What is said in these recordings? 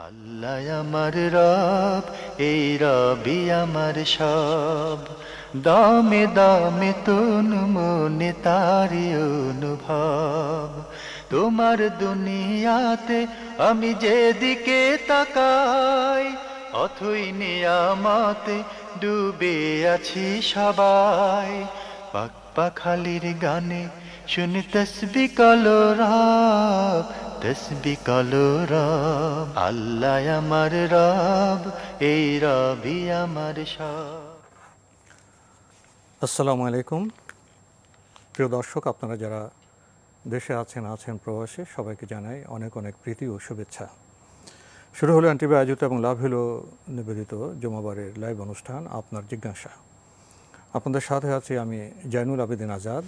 আল্লাহ আমার রব, এই রবি আমার সব। দামে দামে তন মনে তারি অনুভব। তোমার দুনিয়াতে আমি যেদিকে তাকাই, অথই নিয়ামতে ডুবে আছি সবাই। পাক পাখালির গানে শুনি তসবি কলো রব, তসবি কলো রব। আল্লাহ আমার রব, এই রবি আমার সব। আসসালামু আলাইকুম। প্রিয় দর্শক, আপনারা যারা দেশে আছেন প্রবাসে, সবাইকে জানাই অনেক অনেক প্রীতি ও শুভেচ্ছা। শুরু হলো এনটিভি আয়োজিত এবং লাভ হলো নিবেদিত জুমাবারের লাইভ অনুষ্ঠান আপনার জিজ্ঞাসা। আপনাদের সাথে আছি আমি জয়নুল আবেদিন আজাদ।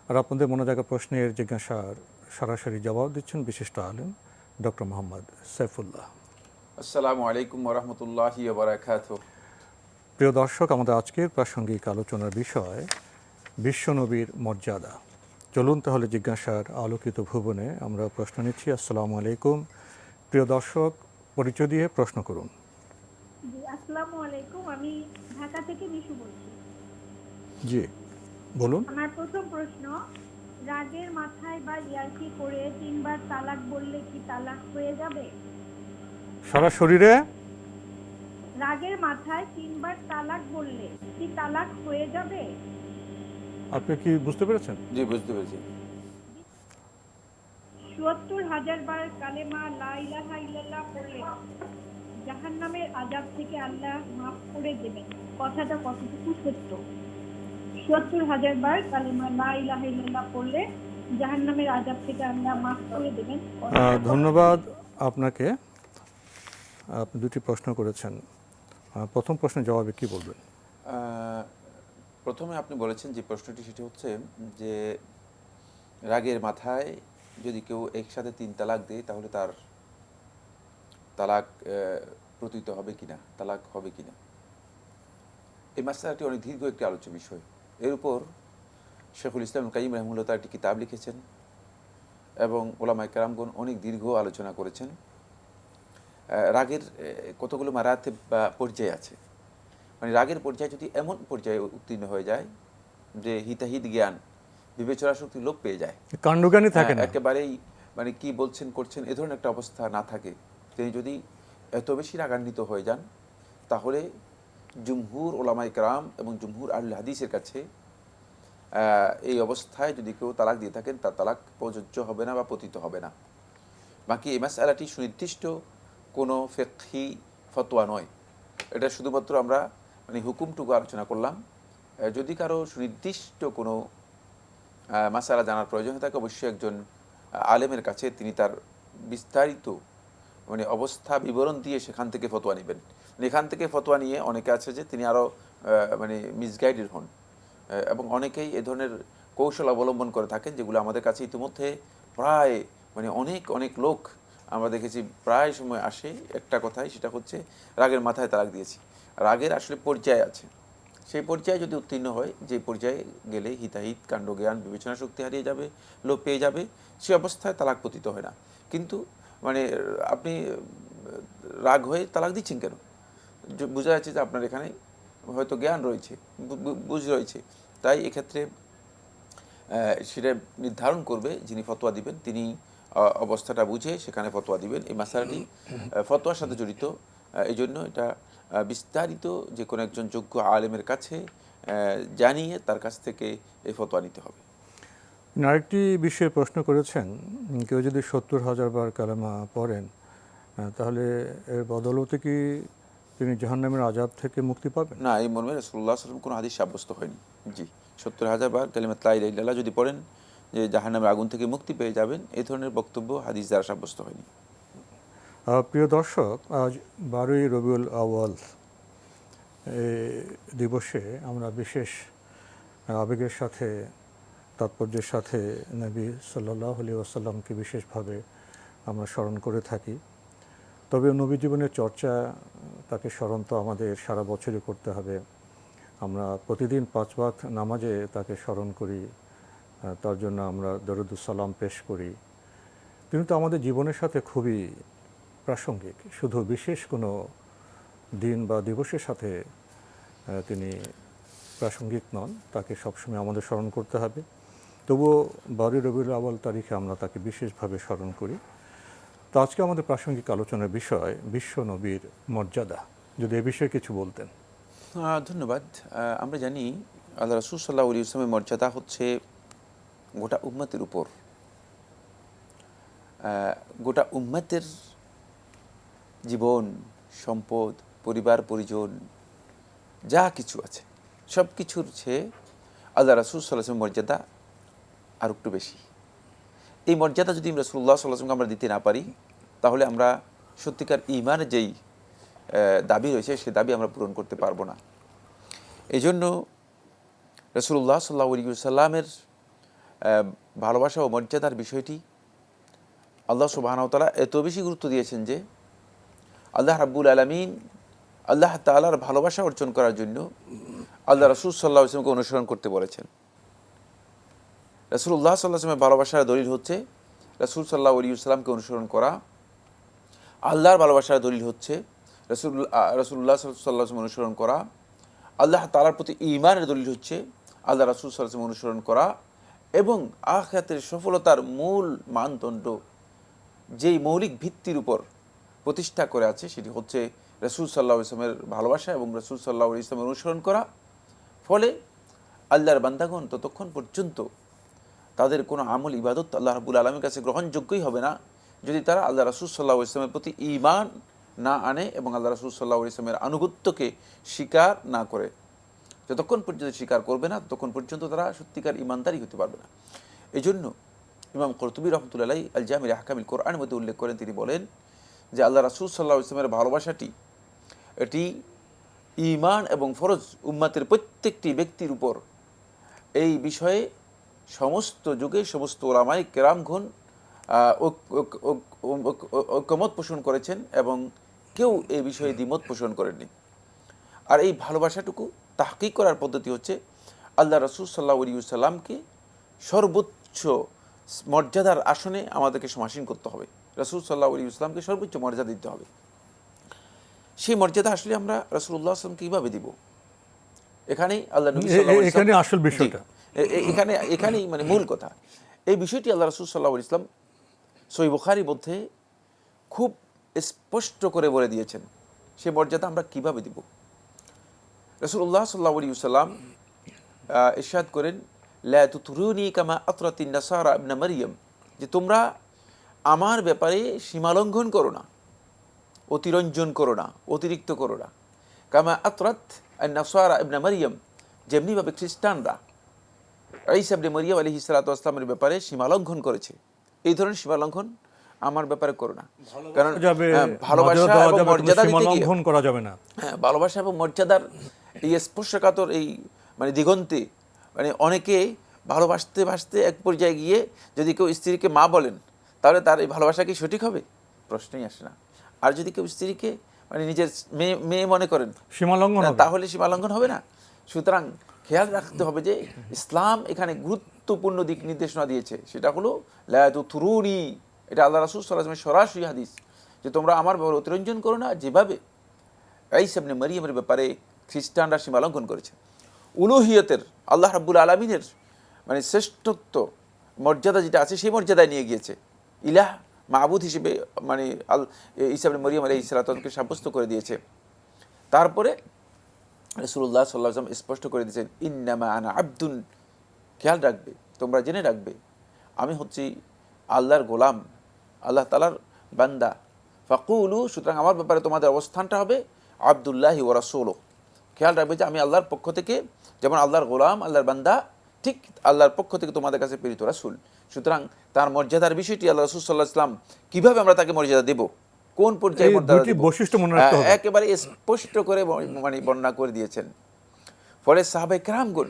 আর আপনাদের মনে জায়গা প্রশ্নের জিজ্ঞাসার সরাসরি জবাব দিচ্ছেন বিশিষ্ট আলেম ডক্টর মোহাম্মদ সাইফুল্লাহ। আসসালামু আলাইকুম ওরহমতুল্লাহি ওবারাকাতুহু। প্রিয় দর্শক, আমাদের আজকের প্রাসঙ্গিক আলোচনার বিষয় বিশ্বনবীর মর্যাদা। চলুন তাহলে জিজ্ঞাসার আলোকিত ভুবনে আমরা প্রশ্ন নিচ্ছি। আসসালামু আলাইকুম। প্রিয় দর্শক, পরিচয় দিয়ে প্রশ্ন করুন। জি, আসসালামু আলাইকুম। আমি ঢাকা থেকে নিশু বলছি। জি, বলুন। আমার প্রথম প্রশ্ন, রাগের মাথায় বা ইয়ার্কি করে 3বার তালাক বললে কি তালাক হয়ে যাবে? সারা শরীরে রাগের মাথায় 3বার তালাক বললে কি তালাক হয়ে যাবে? আপনি কি বুঝতে পেরেছেন? জি, বুঝতে পেরেছি। ৭০,০০০ বার কালেমা লা ইলাহা ইল্লাল্লাহ পড়লে জাহান্নামের আযাব থেকে আল্লাহ মাফ করে দেবেন, কথাটা কতটুকু সত্য? ৭০,০০০ বার কালেমা লা ইলাহা ইল্লাল্লাহ পড়লে জাহান্নামের আযাব থেকে আল্লাহ মাফ করে দেবেন। ধন্যবাদ আপনাকে। আপনি দুটি প্রশ্ন করেছেন। প্রথম প্রশ্নের জবাবে কি বলবেন? প্রথমে আপনি বলেছেন যে প্রশ্নটি, সেটি হচ্ছে যে রাগের মাথায় যদি কেউ একসাথে 3 তালাক দেয় তাহলে তার তালাক প্রতীত হবে কিনা, তালাক হবে কিনা। এই মাসলাটি অনেক দীর্ঘ একটি আলোচ্য বিষয়। এর উপর শেখুল ইসলাম কাইয়িম রাহিমাহুল্লাহ তার একটি কিতাব লিখেছেন এবং ওলামায়ে কেরামগণ অনেক দীর্ঘ আলোচনা করেছেন। রাগের কতগুলো মারাতেব বা পর্যায় আছে। মানে রাগের পর্যায়ে যদি এমন পর্যায়ে উত্তীর্ণ হয়ে যায় যে হিতাহিত জ্ঞান, বিবেচনা শক্তি লোপ পেয়ে যায়, কাণ্ডজ্ঞানী থাকে না, একেবারেই মানে কি বলছেন করছেন এ ধরনের একটা অবস্থা না থাকে, তিনি যদি এত বেশি রাগান্বিত হয়ে যান, তাহলে জুমহুর ওলামায়ে কেরাম এবং জুমহুর আহলে হাদিসের কাছে এই অবস্থায় যদি কেউ তালাক দিয়ে থাকেন, তার তালাক প্রযোজ্য হবে না বা পতিত হবে না। বাকি এই মাসআলাটি সুনির্দিষ্ট কোনো ফিকহি ফতোয়া নয়, এটা শুধুমাত্র আমরা মানে হুকুমটুকু আলোচনা করলাম। যদি কারো সুনির্দিষ্ট কোনো মাসআলা জানার প্রয়োজন হয়, তাকে অবশ্যই একজন আলেমের কাছে তিনি তার বিস্তারিত মানে অবস্থা বিবরণ দিয়ে সেখান থেকে ফতোয়া নেবেন। এখান থেকে ফতোয়া নিয়ে অনেকে আছে যে তিনি আরও মানে মিসগাইডেড হন, এবং অনেকেই এ ধরনের কৌশল অবলম্বন করে থাকেন, যেগুলো আমাদের কাছে ইতিমধ্যে প্রায় মানে অনেক অনেক লোক আমরা দেখেছি প্রায় সময় আসে একটা কথাই, সেটা হচ্ছে রাগের মাথায় তালাক দিয়েছি। রাগের আসলে পর্যায় আছে, সেই পর্যায়ে যদি উত্তীর্ণ হয়, যে পর্যায়ে গেলে হিতাহিত কাণ্ডজ্ঞান বিবেচনা শক্তি হারিয়ে যাবে, লোপ পেয়ে যাবে, সে অবস্থায় তালাক পতিত হয় না। কিন্তু মানে আপনি রাগ হয়ে তালাক দিচ্ছেন কেন, বোঝা যাচ্ছে যে আপনার এখানে হয়তো জ্ঞান রয়েছে, বুঝ রয়েছে। তাই এক্ষেত্রে সেটা নির্ধারণ করবে যিনি ফতোয়া দিবেন, তিনি অবস্থাটা বুঝে সেখানে ফতোয়া দিবেন। এই মাসালাটি ফতোয়ার সাথে জড়িত, এই জন্য এটা বিস্তারিত যে কোনো একজন যোগ্য আলেমের কাছে জানিয়ে তার কাছ থেকে এই ফতোয়া নিতে হবে। আরেকটি বিষয়ে প্রশ্ন করেছেন, কেউ যদি ৭০,০০০ বার কালেমা পড়েন, তাহলে এর বদৌলতে কি তিনি জাহান্নামের আযাব থেকে মুক্তি পাবেন? না, এই মর্মে রাসূলুল্লাহ সাল্লাল্লাহু আলাইহি ওয়াসাল্লাম কোনো হাদিস সাব্যস্ত হয়নি। জি, ৭০,০০০ বার কালিমাত লা ইলাহা ইল্লাল্লাহ যদি পড়েন যে জাহান্নামের আগুন থেকে মুক্তি পেয়ে যাবেন, এই ধরনের বক্তব্য হাদিস দ্বারা সাব্যস্ত হয়নি। প্রিয় দর্শক, আজ 12ই রবিউল আউয়াল দিবসে আমরা বিশেষ আবেগের সাথে, তাৎপর্যের সাথে নবী সাল্লাল্লাহু আলাইহি ওয়াসাল্লামকে বিশেষভাবে আমরা স্মরণ করে থাকি। তবে নবী জীবনের চর্চা, তাকে স্মরণ তো আমাদের সারা বছরই করতে হবে। আমরা প্রতিদিন 5 ওয়াক্ত নামাজে তাকে স্মরণ করি, তার জন্য আমরা দরুদুস সালাম পেশ করি। তিনি তো আমাদের জীবনের সাথে খুবই প্রাসঙ্গিক, শুধু বিশেষ কোনো দিন বা দিবসের সাথে তিনি প্রাসঙ্গিক নন, তাকে সবসময় আমাদের স্মরণ করতে হবে। তবুও 12 রবিউল আউয়াল তারিখে আমরা তাকে বিশেষভাবে স্মরণ করি। তো আজকে আমাদের প্রাসঙ্গিক আলোচনার বিষয় বিশ্ব নবীর মর্যাদা, যদি এ বিষয়ে কিছু বলতেন। ধন্যবাদ। আমরা জানি আল্লাহ রাসূল সাল্লাল্লাহু আলাইহি ওয়াসাল্লামের মর্যাদা হচ্ছে গোটা উম্মতের উপর। গোটা উম্মতের জীবন, সম্পদ, পরিবার পরিজন যা কিছু আছে সব কিছুর চেয়ে আল্লাহ রাসূল সাল্লাল্লাহু আলাইহি ওয়াসাল্লামের মর্যাদা আর একটু বেশি। এই মর্যাদা যদি রাসূলুল্লাহ সাল্লাল্লাহু আলাইহি ওয়াসাল্লামকে আমরা দিতে না পারি, তাহলে আমরা সত্যিকার ঈমানের যেই দাবি রয়েছে সেই দাবি আমরা পূরণ করতে পারবো না। এই জন্য রাসূলুল্লাহ সাল্লাল্লাহু আলাইহি ওয়াসাল্লামের ভালোবাসা ও মর্যাদার বিষয়টি আল্লাহ সুবহানাহু ওয়া তাআলা এত বেশি গুরুত্ব দিয়েছেন যে আল্লাহ রাব্বুল আলামিন আল্লাহ তাআলার ভালোবাসা অর্জন করার জন্য আল্লাহ রাসূল সাল্লাল্লাহু আলাইহি ওয়াসাল্লামকে অনুসরণ করতে বলেছেন। রাসূলুল্লাহ সাল্লাল্লাহু আলাইহি ওয়াসাল্লামের ভালোবাসার দলিল হচ্ছে রাসূল সাল্লাল্লাহু আলাইহি ওয়াসাল্লামকে অনুসরণ করা। আল্লাহর ভালোবাসার দলিল হচ্ছে রাসূলুল্লাহ সাল্লাল্লাহু আলাইহি ওয়াসাল্লাম অনুসরণ করা। আল্লাহ তাআলার প্রতি ঈমানের দলিল হচ্ছে আল্লাহ রাসূল সাল্লাল্লাহু আলাইহি ওয়াসাল্লাম অনুসরণ করা। এবং আখিরাতের সফলতার মূল মানদণ্ড যেই মৌলিক ভিত্তির উপর প্রতিষ্ঠা করে আছে সেটি হচ্ছে রাসূল সাল্লাল্লাহু আলাইহি ওয়াসাল্লামের ভালোবাসা এবং রাসূল সাল্লাল্লাহু আলাইহি ওয়াসাল্লামের অনুসরণ করা। ফলে আল্লাহর বান্দাগণ ততক্ষণ পর্যন্ত তাদের কোনো আমল ইবাদত আল্লাহ রাব্বুল আলামিনের কাছে গ্রহণযোগ্যই হবে না যদি তারা আল্লাহ রাসূল সাল্লাল্লাহু আলাইহি ওয়াসাল্লামের প্রতি ঈমান না আনে এবং আল্লাহ রাসূল সাল্লাল্লাহু আলাইহি ওয়াসাল্লামের আনুগত্যকে স্বীকার না করে। যতক্ষণ পর্যন্ত স্বীকার করবে না ততক্ষণ পর্যন্ত তারা সত্যিকার ঈমানদারই হতে পারবে না। এই জন্য ইমাম কুরতুবী রাহমাতুল্লাহি আলাইহি আল জামি' আহকামিল কোরআনের মধ্যে উল্লেখ করেন, তিনি বলেন যে আল্লাহ রাসূল সাল্লাল্লাহু আলাইহি ওয়াসাল্লামের ভালোবাসাটি এটি ঈমান এবং ফরজ উম্মতের প্রত্যেকটি ব্যক্তির উপর। এই বিষয়ে সমস্ত যুগে সমস্ত উলামায়ে কেরামগণ ঐকমত পোষণ করেছেন এবং কেউ এই বিষয়ে দ্বিমত পোষণ করেননি। আর এই ভালোবাসাটুকু তাহকিক করার পদ্ধতি হচ্ছে আল্লাহ রাসূল সাল্লাল্লাহু আলাইহি ওয়াসাল্লামকে সর্বোচ্চ মর্যাদার আসনে আমাদেরকে সমাসীন করতে হবে। রাসূল সাল্লাল্লাহু আলাইহি ওয়াসাল্লামকে সর্বোচ্চ মর্যাদা দিতে হবে। সেই মর্যাদা আসলে আমরা রাসূলুল্লাহ সাল্লাল্লাহু আলাইহি ওয়াসাল্লামকে কীভাবে দিব? এখানেই আল্লাহ নবী সাল্লাল্লাহু আলাইহি ওয়াসাল্লাম, এখানে আসল বিষয়টা, এখানেই মানে মূল কথা। এই বিষয়টি আল্লাহ রাসূল সাল্লাল্লাহু আলাইহি ওয়াসাল্লাম সহিহ বুখারীর মধ্যে খুব স্পষ্ট করে বলে দিয়েছেন সেই মর্যাদা আমরা কিভাবে দিব। রাসূলুল্লাহ সাল্লাল্লাহু আলাইহি ওয়াসাল্লাম ইরশাদ করেন, লা তুতরুনি কামা আতরাতিন নাসারা ইবনে মারইয়াম, যে তোমরা আমার ব্যাপারে সীমালঙ্ঘন করো না, অতিরঞ্জন করো না, অতিরিক্ত করো না। কামা আতরাত আন নাসারা ইবনে মারইয়াম, যেমনিভাবে খ্রিস্টানরা ঈসা ইবনে মারইয়াম আলাইহিস সালাতু ওয়াস সালামের ব্যাপারে সীমালঙ্ঘন করেছে, এই ধরনের সীমালঙ্ঘন আমার ব্যাপারে করো না। কারণ ভালোবাসা এবং মর্যাদা দিতে গিয়ে করা যাবে না। হ্যাঁ, ভালোবাসা এবং মর্যাদার এই স্পর্শকাতর এই মানে দিগন্তে মানে অনেকে ভালোবাসতে বাসতে এক পর্যায়ে গিয়ে যদি কেউ স্ত্রীকে মা বলেন তাহলে তার এই ভালোবাসা কি সঠিক হবে? প্রশ্নই আসে না। আর যদি কেউ স্ত্রীকে মানে নিজের মেয়ে মনে করেন সীমালঙ্ঘন, তাহলে সীমালঙ্ঘন হবে না। সুতরাং খেয়াল রাখতে হবে যে ইসলাম এখানে গুরুত্বপূর্ণ দিক নির্দেশনা দিয়েছে, সেটা হলো লা তুতরুনি। এটা আল্লাহ রাসূল সাল্লাল্লাহু আলাইহি ওয়াসাল্লামের সরাসরি হাদিস যে তোমরা আমার ব্যাপারে অতিরঞ্জন করো না, যেভাবে ঈসা ইবনে মারইয়ামের ব্যাপারে খ্রিস্টানরা সীমালঙ্ঘন করেছে। উলুহিয়তের আল্লাহ রাব্বুল আলামিনের মানে শ্রেষ্ঠত্ব মর্যাদা যেটা আছে সেই মর্যাদায় নিয়ে গিয়েছে। ইলাহ মাবুদ হিসেবে মানে ঈসা ইবনে মারইয়াম আলাইহিস সালাতুকে সাব্যস্ত করে দিয়েছে। তারপরে রাসূলুল্লাহ সাল্লাল্লাহু আলাইহি ওয়াসাল্লাম স্পষ্ট করে দিয়েছেন, ইন্নামা আনা আবদুন, খেয়াল রাখবে, তোমরা জেনে রাখবে আমি হচ্ছি আল্লাহর গোলাম, আল্লাহ তাআলার বান্দা। ফাকুলু, সুতরাং আমার ব্যাপারে তোমাদের অবস্থানটা হবে আবদুল্লাহি ওয়া রাসূলুহু। খেয়াল রাখবে যে আমি আল্লাহর পক্ষ থেকে যেমন আল্লাহর গোলাম, আল্লাহর বান্দা, ঠিক আল্লাহর পক্ষ থেকে তোমাদের কাছে প্রেরিত রাসূল। সুতরাং তার মর্যাদার বিষয়টি আল্লাহ রাসূল সাল্লাল্লাহু আলাইহি ওয়াসাল্লাম কিভাবে আমরা তাকে মর্যাদা দেব, কোন পর্যায়ে মর্যাদা দেব, বৈশিষ্ট্য মনে রাখতে হবে, একেবারে স্পষ্ট করে মানে বর্ণনা করে দিয়েছেন। ফলে সাহাবায়ে কেরামগণ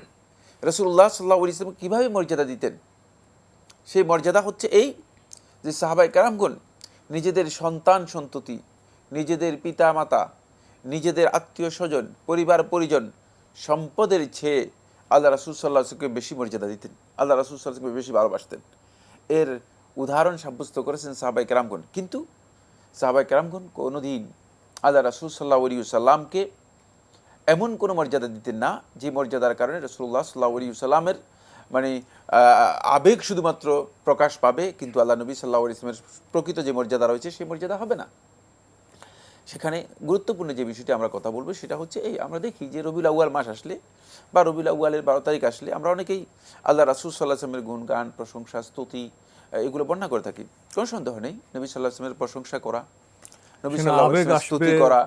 রাসূলুল্লাহ সাল্লাল্লাহু আলাইহি ওয়াসাল্লাম কিভাবে মর্যাদা দিতেন, সেই মর্যাদা হচ্ছে এই যে সাহাবায়ে কেরামগণ নিজেদের সন্তান সন্ততি, নিজেদের পিতা মাতা, নিজেদের আত্মীয় স্বজন, পরিবার পরিজন, সম্পদের চেয়ে আল্লাহ রাসূল সাল্লাল্লাহু আলাইহি ওয়াসাল্লামকে বেশি মর্যাদা দিতেন, আল্লাহ রাসূল সাল্লাল্লাহু আলাইহি ওয়াসাল্লামকে বেশি ভালোবাসতেন। এর উদাহরণ সাব্যস্ত করেছেন সাহাবায়ে কেরামগণ। কিন্তু সাহাবায়ে কেরামগণ কোনোদিন আল্লাহ রাসূল সাল্লাল্লাহু আলাইহি ওয়াসাল্লামকে এমন কোনো মর্যাদা দিতেন না যে মর্যাদার কারণে রাসূলুল্লাহ সাল্লাল্লাহু আলাইহি ওয়াসাল্লামের মানে আবেগ শুধুমাত্র প্রকাশ পাবে, কিন্তু আল্লাহ নবী সাল্লাল্লাহু আলাইহি ওয়াসাল্লামের প্রকৃত যে মর্যাদা রয়েছে সেই মর্যাদা হবে না। সেখানে গুরুত্বপূর্ণ যে বিষয়টি আমরা কথা বলবো সেটা হচ্ছে এই, আমরা দেখি যে রবিউল আউয়াল মাস আসলে বা রবিউল আউয়ালের 12 তারিখ আসলে আমরা অনেকেই আল্লাহ রাসূল সাল্লাল্লাহু আলাইহি ওয়াসাল্লামের গুণগান, প্রশংসা, স্তুতি এগুলো বর্ণনা করে থাকি। কোনো সন্দেহ নেই নবী সাল্লাল্লাহু আলাইহি ওয়াসাল্লামের প্রশংসা করা, নবী সাল্লাল্লাহু আলাইহি ওয়াসাল্লামের স্তুতি করা,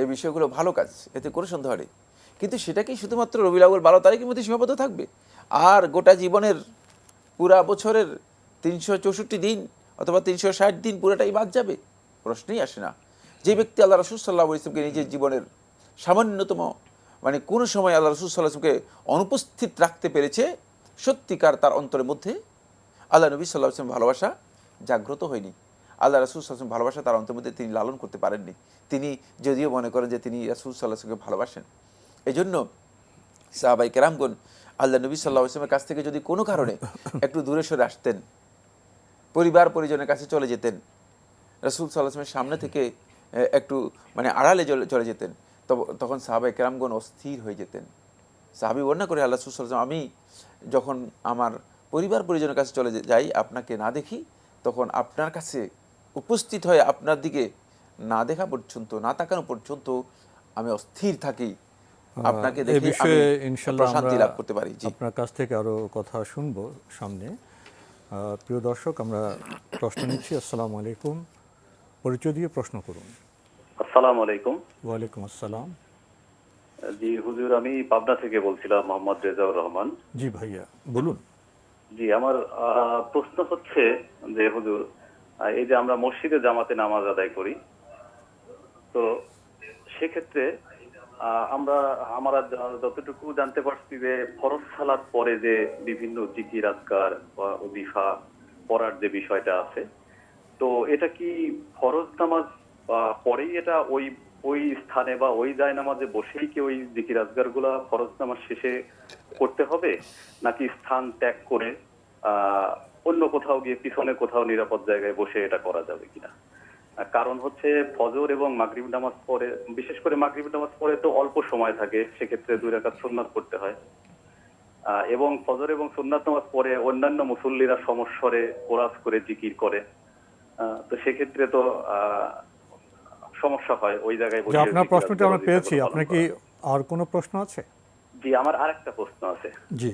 এই বিষয়গুলো ভালো কাজ, এতে কোনো সন্দেহ নেই। কিন্তু সেটা কি শুধুমাত্র রবিউল আউয়াল 12 তারিখের মধ্যে সীমাবদ্ধ থাকবে? আর গোটা জীবনের পুরা বছরের 364 দিন অথবা 360 দিন পুরোটাই বাদ যাবে? প্রশ্নই আসে না। যে ব্যক্তি আল্লাহ রাসূল সাল্লাল্লাহু আলাইহি ওয়াসাল্লামকে নিজের জীবনের সামান্যতম মানে কোনো সময় আল্লাহ রাসূল সাল্লাল্লাহু আলাইহি ওয়াসাল্লামকে অনুপস্থিত রাখতে পেরেছে, সত্যিকার তার অন্তরের মধ্যে আল্লাহ নবী সাল্লাল্লাহু আলাইহি ওয়াসাল্লাম ভালোবাসা জাগ্রত হয়নি। আল্লাহ রাসূল সাল্লাল্লাহু আলাইহি ওয়াসাল্লাম ভালোবাসা তার অন্তরের মধ্যে তিনি লালন করতে পারেননি। তিনি যদিও মনে করেন যে তিনি রাসূল সাল্লাল্লাহু আলাইহি ওয়াসাল্লামকে ভালোবাসেন। এজন্য সাহাবায়ে কেরামগণ আল্লাহ নবী সাল্লাল্লাহু আলাইহি ওয়াসাল্লামের কাছ থেকে যদি কোনো কারণে একটু দূরে সরে আসতেন, পরিবার পরিজনের কাছে চলে যেতেন, রাসূল সাল্লাল্লাহু আলাইহি ওয়াসাল্লামের সামনে থেকে একটু মানে আড়ালে চলে যেতেন, তখন সাহাবায়ে কেরামগণ অস্থির হয়ে যেতেন। সাহাবী বর্ণনা করে আল্লাহ রাসূল সাল্লাল্লাহু আলাইহি ওয়াসাল্লাম, আমি যখন আমার পরিবার পরিজনের কাছে চলে যাই, আপনাকে না দেখি, তখন আপনার কাছে উপস্থিত হয়ে আপনার দিকে না দেখা পর্যন্ত, না তাকানো পর্যন্ত আমি অস্থির থাকি, আপনাকে দেখে আমি ইনশাআল্লাহ প্রশান্তি লাভ করতে পারি। জি, আপনার কাছ থেকে আরো কথা শুনবো সামনে। প্রিয় দর্শক, আমরা প্রশ্ন নিচ্ছি। আসসালামু আলাইকুম, পরিচয় দিয়ে প্রশ্ন করুন। আসসালামু আলাইকুম। ওয়ালাইকুম আসসালাম। জি হুজুর, আমি পাবনা থেকে বলছিলাম, মোহাম্মদ রেজাউর রহমান। জি ভাইয়া বলুন। জি, আমার প্রশ্ন হচ্ছে যে হুজুর, এই যে আমরা মসজিদে জামাতে নামাজ আদায় করি, তো সেক্ষেত্রে আমরা যতটুকু জানতে পারছি যে ফরজ সালাত পরে যে বিভিন্ন জিকির আজকার বা ওজিফা পড়ার যে বিষয়টা আছে, তো এটা কি ফরজ নামাজ পরেই এটা ওই স্থানে বা ওই জায়নামাজে বসেই কি ওই জিকির আজকার গুলা ফরজ নামাজ শেষে করতে হবে, নাকি স্থান ত্যাগ করে অন্য কোথাও গিয়ে পিছনে কোথাও নিরাপদ জায়গায় বসে এটা করা যাবে কিনা? কারণ হচ্ছে ফজর এবং মাগরিব নামাজ পরে, বিশেষ করে মাগরিব নামাজ পরে তো অল্প সময় থাকে, সেক্ষেত্রে 2 রাকাত সুন্নাত পড়তে হয়, এবং ফজর এবং সুন্নাত নামাজ পরে অন্যান্য মুসল্লিরা সমস্বরে কোরাস করে জিকির করে, তো সেক্ষেত্রে তো সমস্যা হয় ওই জায়গায় বসে। আপনার প্রশ্নটা আমরা পেয়েছি, আপনার কি আর কোনো প্রশ্ন আছে? জি, আমার আরেকটা প্রশ্ন আছে। জি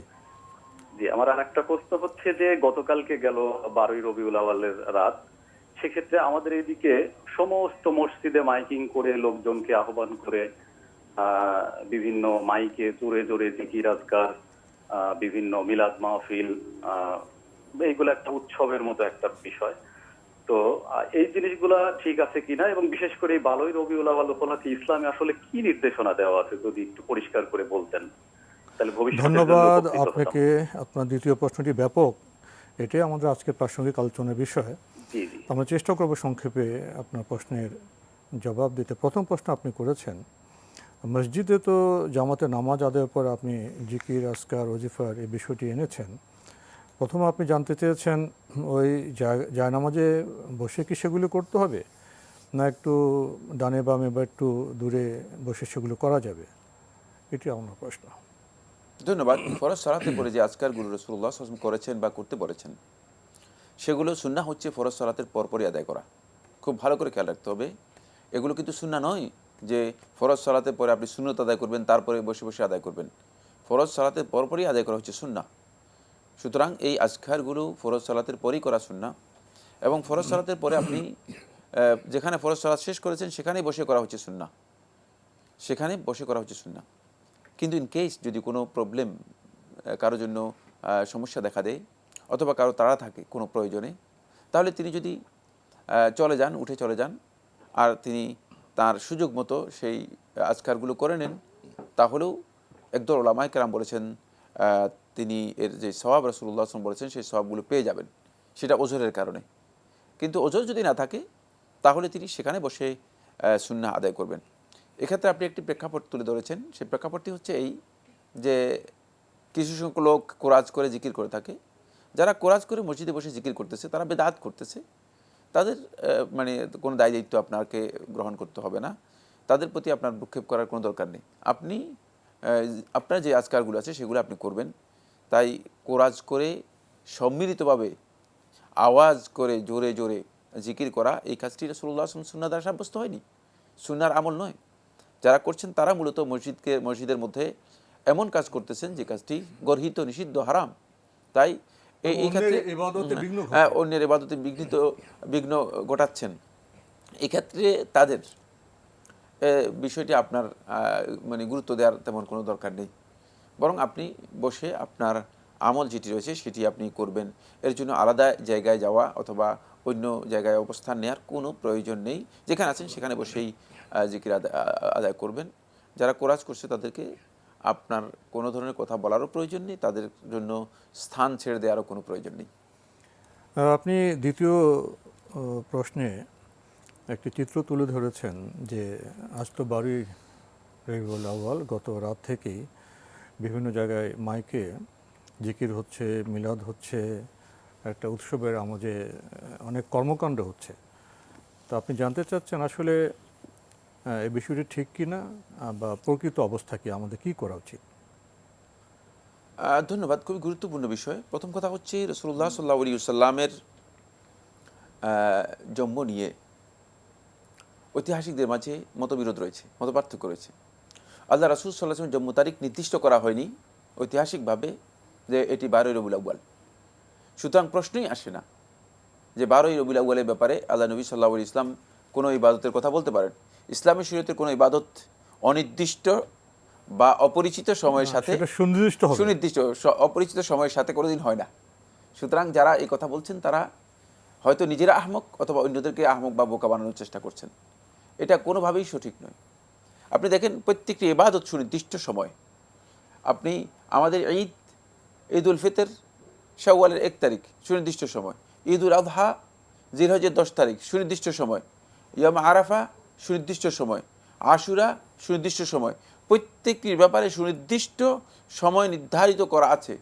জি, আমার আরেকটা প্রশ্ন হচ্ছে যে গতকালকে গেল 12ই রবিউল আউয়ালের রাত, সেক্ষেত্রে আমাদের এদিকে সমস্ত মসজিদে মাইকিং করে লোকজনকে আহ্বান করে বিভিন্ন মাইকে জোরে জোরে জিকির আজকার, বিভিন্ন মিলাদ মাহফিল, এইগুলো একটা উৎসবের মতো একটা বিষয়। তো এই জিনিসগুলা ঠিক আছে কিনা, এবং বিশেষ করে এই 12ই রবিউল আউয়াল উপলক্ষে ইসলামে আসলে কি নির্দেশনা দেওয়া আছে, যদি একটু পরিষ্কার করে বলতেন তাহলে ভবিষ্যতে। ধন্যবাদ আপনাকে। আপনার দ্বিতীয় প্রশ্নটি ব্যাপক, এটাই আমাদের আজকের প্রাসঙ্গিক আলোচনার বিষয়। জি জি, আমরা চেষ্টা করব সংক্ষেপে আপনার প্রশ্নের জবাব দিতে। প্রথম প্রশ্ন আপনি করেছেন, মসজিদে তো জামাতে নামাজ আদায়ের পর আপনি জিকির আসকার ওজিফার এই বিষয়টি এনেছেন। প্রথমে আপনি জানতে চেয়েছেন ওই জায়নামাজে বসে কি সেগুলো করতে হবে, না একটু ডানে বামে বা একটু দূরে বসে সেগুলো করা যাবে, এটি আমার প্রশ্ন। ধন্যবাদ। ফরজ সালাতে পরে যে আজকারগুলো রাসূলুল্লাহ সাল্লাল্লাহু আলাইহি ওয়াসাল্লাম করেছেন বা করতে বলেছেন, সেগুলো সুন্নাহ হচ্ছে ফরজ সালাতের পরপরই আদায় করা। খুব ভালো করে খেয়াল রাখতে হবে, এগুলো কিন্তু সুন্নাহ নয় যে ফরজ সালাতের পরে আপনি সুন্নত আদায় করবেন তারপরে বসে বসে আদায় করবেন। ফরজ সালাতের পরপরই আদায় করা হচ্ছে সুন্নাহ। সুতরাং এই আজকারগুলো ফরজ সালাতের পরই করা সুন্নাহ, এবং ফরজ সালাতের পরে আপনি যেখানে ফরজ সালাত শেষ করেছেন সেখানেই বসে করা হচ্ছে সুন্নাহ, সেখানে বসে করা হচ্ছে সুন্নাহ। কিন্তু ইন কেস যদি কোনো প্রবলেম, কারোর জন্য সমস্যা দেখা দেয় অথবা কারো তাড়া থাকে কোনো প্রয়োজনে, তাহলে তিনি যদি উঠে চলে যান আর তিনি তার সুযোগ মতো সেই আজকারগুলো করে নেন, তাহলেও একদল উলামায়ে কেরাম বলেছেন তিনি এর যে সওয়াব রাসূলুল্লাহ সাল্লাল্লাহু আলাইহি ওয়াসাল্লাম বলেছেন সেই সওয়াবগুলো পেয়ে যাবেন, সেটা ওজরের কারণে। কিন্তু ওজর যদি না থাকে তাহলে তিনি সেখানে বসে সুন্নাহ আদায় করবেন। এক্ষেত্রে আপনি একটি প্রেক্ষাপট তুলে ধরেছেন, সেই প্রেক্ষাপটটি হচ্ছে এই যে কিছু সংখ্যক লোক কোরাজ করে জিকির করে থাকে। যারা কোরাজ করে মসজিদে বসে জিকির করতেছে তারা বেদাত করতেছে, তাদের মানে কোনো দায় দায়িত্ব আপনাকে গ্রহণ করতে হবে না, তাদের প্রতি আপনার ভ্রুক্ষেপ করার কোনো দরকার নেই। আপনি আপনার যে আজকারগুলো আছে সেগুলো আপনি করবেন। তাই কোরাজ করে সম্মিলিতভাবে আওয়াজ করে জোরে জোরে জিকির করা, এই কাজটি রাসূলুল্লাহ সুন্নাহ দ্বারা সাব্যস্ত হয়নি, সুন্নাহর আমল নয়। যারা করছেন তারা মূলত মসজিদের মধ্যে এমন কাজ করতেছেন যে কাজটি গর্হিত, নিষিদ্ধ, হারাম। তাই এই ক্ষেত্রে অন্যের ইবাদতে বিঘ্ন ঘটাচ্ছেন। এই ক্ষেত্রে তাদের বিষয়টি আপনার মানে গুরুত্ব দেওয়ার তেমন কোনো দরকার নেই, বরং আপনি বসে আপনার আমল যেটি রয়েছে সেটি আপনি করবেন। এর জন্য আলাদা জায়গায় যাওয়া অথবা অন্য জায়গায় অবস্থান নেওয়ার কোনো প্রয়োজন নেই। যেখানে আছেন সেখানে বসেই জিকির আদায় করবেন। যারা কোরাজ করছে তাদেরকে আপনার কোনো ধরনের কথা বলারও প্রয়োজন নেই, তাদের জন্য স্থান ছেড়ে দেওয়ারও কোনো প্রয়োজন নেই। আপনি দ্বিতীয় প্রশ্নে একটি চিত্র তুলে ধরেছেন যে আজ তো 12ই রবিউল আউয়াল, গত রাত থেকেই বিভিন্ন জায়গায় মাইকে জিকির হচ্ছে, মিলাদ হচ্ছে, একটা উৎসবের আমোজে অনেক কর্মকাণ্ড হচ্ছে। তো আপনি জানতে চাচ্ছেন আসলে এই বিষয়টি ঠিক কিনা বা প্রকৃত অবস্থা কি, আমাদের কি করা উচিত? ধন্যবাদ, খুবই গুরুত্বপূর্ণ বিষয়। প্রথম কথা হচ্ছে রাসূলুল্লাহ সাল্লাল্লাহু আলাইহি ওয়াসাল্লামের জন্ম নিয়ে ঐতিহাসিকদের মাঝে মতবিরোধ রয়েছে, মতপার্থক্য রয়েছে। আল্লাহ রাসূল সাল্লাল্লাহু আলাইহি ওয়াসাল্লামের জন্ম তারিখ নির্দিষ্ট করা হয়নি ঐতিহাসিকভাবে যে এটি 12ই রবিউল আউয়াল। সুতরাং প্রশ্নই আসে না যে 12ই রবিউল আউয়ালের ব্যাপারে আল্লাহ নবী সাল্লাল্লাহু আলাইহি ওয়াসাল্লাম কোনো ইবাদতের কথা বলতে পারেন। ইসলামী শরীয়তের কোনো ইবাদত অনির্দিষ্ট বা অপরিচিত সময়ের সাথে সুনির্দিষ্ট অপরিচিত সময়ের সাথে কোনোদিন হয় না। সুতরাং যারা এই কথা বলছেন তারা হয়তো নিজেরা আহমক অথবা অন্যদেরকে আহমক বা বোকা বানানোর চেষ্টা করছেন। এটা কোনোভাবেই সঠিক নয়। আপনি দেখেন প্রত্যেকটি ইবাদত সুনির্দিষ্ট সময়। আপনি আমাদের ঈদ উল ফিতর শাওয়ালের 1 তারিখ সুনির্দিষ্ট সময়, ঈদ উল আযহা জিলহজের 10 তারিখ সুনির্দিষ্ট সময়, ইয়াম আরাফা সুনির্দিষ্ট সময়, আশুরা সুনির্দিষ্ট সময়। প্রত্যেকটির ব্যাপারে সুনির্দিষ্ট সময় নির্ধারিত করা আছে।